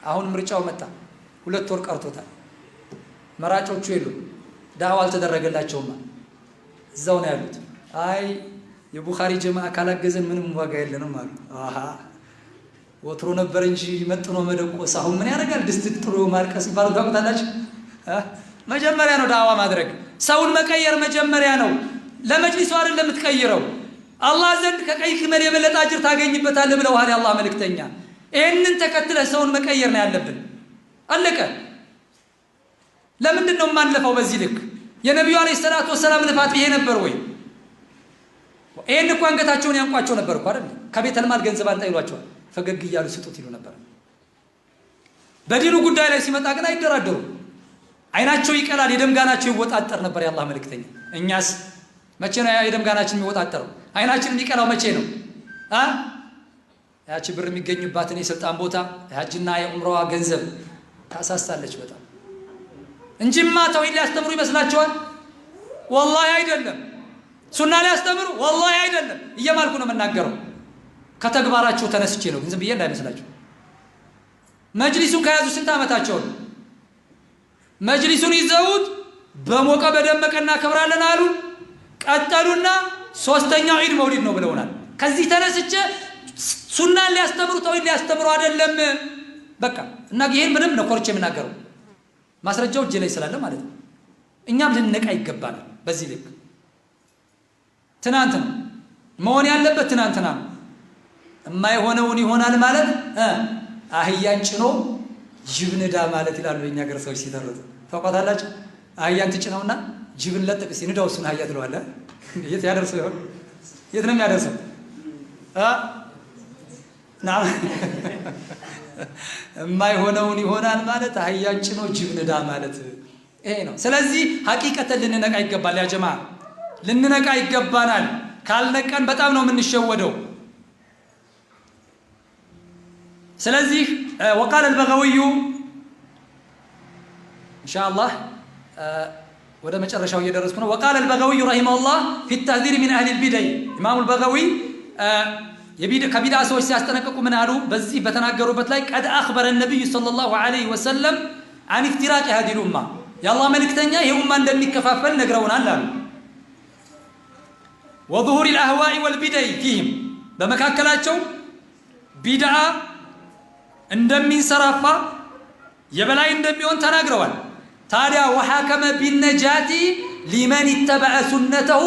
አሁን ምርጫው መጣ፣ 2 ወር ቀርቶታል። መራጮቹ የሉም፣ ዳዕዋ አልተደረገላቸውም፣ እዛው ነው ያሉት። አይ የቡኻሪ ጀማዓ ካላገዘን ምንም ዋጋ የለንም አሉ። አሃ ወትሮ ነበር እንጂ መጥኖ መደቆስ አሁን ምን ያደርጋል? ድስት ጥሎ ማልቀስ ይባላል። ታውቁታላችሁ? መጀመሪያ ነው ዳዕዋ ማድረግ፣ ሰውን መቀየር መጀመሪያ ነው። ለመጅሊሱ አይደለም የምትቀይረው፣ አላህ ዘንድ ከቀይ ግመል የበለጠ አጅር ታገኝበታለህ ብለዋል የአላህ መልእክተኛ። ይሄንን ተከትለህ ሰውን መቀየር ነው ያለብን። አለቀ። ለምንድን ነው የማንለፋው በዚህ ልክ? የነቢዩ አለይሂ ሰላቱ ወሰላም ልፋት ይሄ ነበር ወይ? ይሄን እኮ አንገታቸውን ያንቋቸው ነበር እኮ አይደል? ከቤተል ማል ገንዘብ አንጣ ይሏቸዋል፣ ፈገግ እያሉ ስጡት ይሉ ነበር። በዲኑ ጉዳይ ላይ ሲመጣ ግን አይደራደሩም። አይናቸው ይቀላል፣ የደም ጋናቸው ይወጣጠር ነበር የአላህ መልእክተኛ። እኛስ መቼ ነው የደም ጋናችን የሚወጣጠረው? አይናችን የሚቀላው መቼ ነው? ያቺ ብር የሚገኝባትን የስልጣን ቦታ የሐጅና የዑምራዋ ገንዘብ ታሳሳለች በጣም እንጂማ ተውሂድ ሊያስተምሩ ይመስላችኋል? ወላሂ አይደለም። ሱና ሊያስተምሩ ወላሂ አይደለም። እየማልኩ ነው የምናገረው፣ ከተግባራቸው ተነስቼ ነው፣ ግን ዝም ብዬ እንዳይመስላችሁ። መጅሊሱን ከያዙ ስንት ዓመታቸው ነው? መጅሊሱን ይዘውት በሞቀ በደመቀ እናከብራለን አሉ። ቀጠሉና 3ኛው ዒድ መውሊድ ነው ብለውናል። ከዚህ ተነስቼ ሱናን ሊያስተምሩ ተውሂድ ሊያስተምሩ አይደለም በቃ። እና ይሄን ምንም ነው ኮርቼ የምናገረው፣ ማስረጃው እጄ ላይ ስላለ ማለት ነው። እኛም ልንነቃ ይገባናል በዚህ ልክ። ትናንት ነው መሆን ያለበት፣ ትናንትና ነው። የማይሆነውን ይሆናል ማለት አህያን ጭኖ ጅብን ዳ ማለት ይላሉ የኛ ሀገር ሰዎች ሲተርቱ። ታውቃታላችሁ? አህያን ትጭነውና ጅብን ለጥቅ ሲንዳው እሱን አህያ ትለዋለህ። የት ያደርሰው ይሆን? የት ነው የሚያደርሰው? ናም የማይሆነውን ይሆናል ማለት አህያን ጭኖ ጅብን ዳ ማለት ይሄ ነው። ስለዚህ ሐቂቀተን ልንነቃ ይገባል። ያ ጀማዓ ልንነቃ ይገባናል። ካልነቀን በጣም ነው የምንሸወደው። ስለዚህ وقال البغوي ان شاء الله ወደ መጨረሻው እየደረስኩ ነው። وقال البغوي رحمه الله في التحذير من اهل البدع امام البغوي ከቢድዓ ሰዎች ሲያስጠነቅቁ ምን አሉ? በዚህ በተናገሩበት ላይ قد اخبر النبي صلى الله عليه وسلم عن افتراق هذه الامه የአላህ መልእክተኛ ይሄ ኡማ እንደሚከፋፈል ነግረውናል አሉ። وظهور الاهواء والبدع فيهم በመካከላቸው ቢድዓ እንደሚንሰራፋ የበላይ እንደሚሆን ተናግረዋል። ታዲያ وحكم بالنجاة لمن اتبع سنته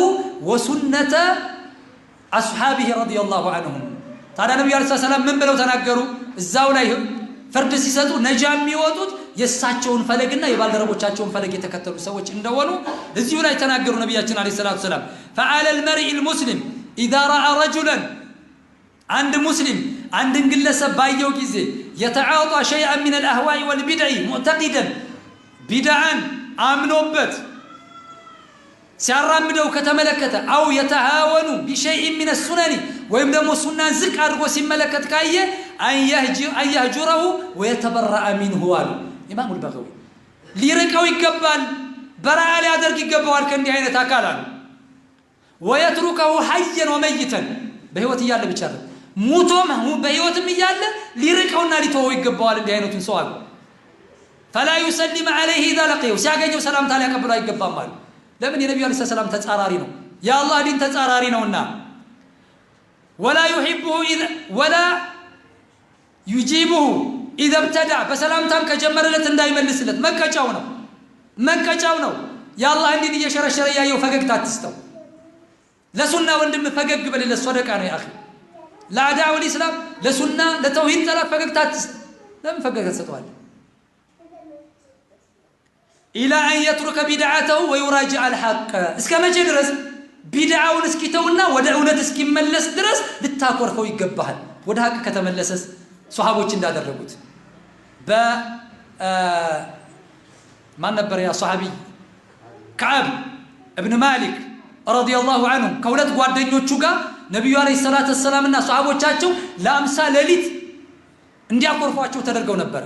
وسنة أصحابه رضي الله عنهم። ታዲያ ነብዩ አለይሂ ሰላም ምን ብለው ተናገሩ? እዛው ላይ ፍርድ ሲሰጡ ነጃ የሚወጡት የሳቸውን ፈለግና የባልደረቦቻቸውን ፈለግ የተከተሉ ሰዎች እንደሆኑ እዚሁ ላይ ተናገሩ ነብያችን አለይሂ ሰላቱ ሰላም። فعلى المرء المسلم إذا رأى رجلا عند مسلم عند ግለሰብ ባየው ጊዜ يتعاطى شيئا من الأهواء والبدع معتقدا بدعا አምኖበት ሲያራምደው ከተመለከተ أو يتهاون بشيء من السنن ወይም ደግሞ ሱናን ዝቅ አድርጎ ሲመለከት ካየ أن يهجره ويتبرأ منه አሉ ኢማሙ አልበገዊ። ሊርቀው ይገባል፣ በራአ ሊያደርግ ይገባዋል ከእንዲህ አይነት አካል አሉ። ويتركه حيا وميتا በህይወት እያለ ብቻ ነው ሙቶም በህይወትም እያለ ሊርቀውና ሊተወው ይገባዋል እንዲህ አይነቱን ሰው አሉ። فلا يسلم عليه اذا لقيه ሲያገኘው ሰላምታ ሊያቀብለው አይገባም አሉ። ለምን? የነብዩ አለይሂ ሰላም ተጻራሪ ነው፣ የአላህ ዲን ተጻራሪ ነውና። ولا يحبه ولا يجيبه اذا ابتدع በሰላምታም ከጀመረለት እንዳይመልስለት መቀጫው ነው። የአላህ ዲን እየሸረሸረ ያየው ፈገግታ አትስተው። ለሱና ወንድም ፈገግ በልለት ሰደቃ ነው ያ አኺ። ለአዳው الاسلام ለሱና ለተውሂድ ጠላት ፈገግታ አትስጥ። ለምን ፈገግታ ትሰጠዋለህ? الى ان يترك بدعته ويراجع الحق እስከ መቼ ድረስ? ቢድዓውን እስኪተውና ወደ እውነት እስኪመለስ ድረስ ልታኮርፈው ይገባል። ወደ ሐቅ ከተመለሰስ ሱሐቦች እንዳደረጉት ማን ነበር ያ ሱሐቢ? ከዓብ ኢብኑ ማሊክ ረዲየላሁ ዐንሁ ከሁለት ጓደኞቹ ጋር ነብዩ አለይሂ ሰላቱ ወሰላምና ሱሐቦቻቸው ለ50 ሌሊት እንዲያኮርፏቸው ተደርገው ነበር።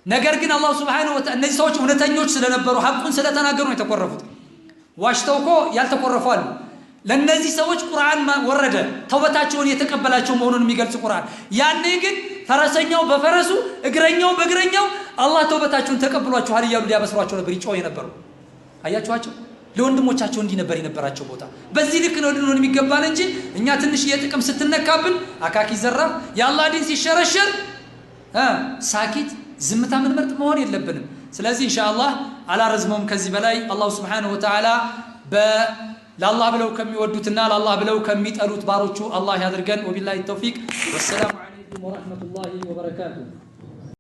ነገር ግን አላህ ሱብሓነሁ ወተዓላ እነዚህ ሰዎች እውነተኞች ስለነበሩ ሐቁን ስለተናገሩ ነው የተቆረፉት። ዋሽተው እኮ ያልተቆረፉ አሉ። ለነዚህ ሰዎች ቁርአን ወረደ ተውበታቸውን የተቀበላቸው መሆኑን የሚገልጽ ቁርአን። ያኔ ግን ፈረሰኛው በፈረሱ እግረኛው በእግረኛው አላህ ተውበታቸውን ተቀብሏቸዋል እያሉ ሊያበስሯቸው ነበር ይጮህ የነበሩ። አያችኋቸው? ለወንድሞቻቸው እንዲህ ነበር የነበራቸው ቦታ። በዚህ ልክ ነው ልንሆን የሚገባን እንጂ እኛ ትንሽ የጥቅም ስትነካብን አካኪ ዘራፍ የአላህ ዲን ሲሸረሸር ሳኪት ዝምታ ምን መርጥ መሆን የለብንም። ስለዚህ ኢንሻአላህ አላረዝመውም ከዚህ በላይ አላህ Subhanahu Wa Ta'ala ለአላህ ብለው ከሚወዱትና ለአላህ ብለው ከሚጠሉት ባሮቹ አላህ ያድርገን። ወቢላሂ ተውፊቅ ወሰላሙ ዐለይኩም ወራህመቱላሂ ወበረካቱሁ።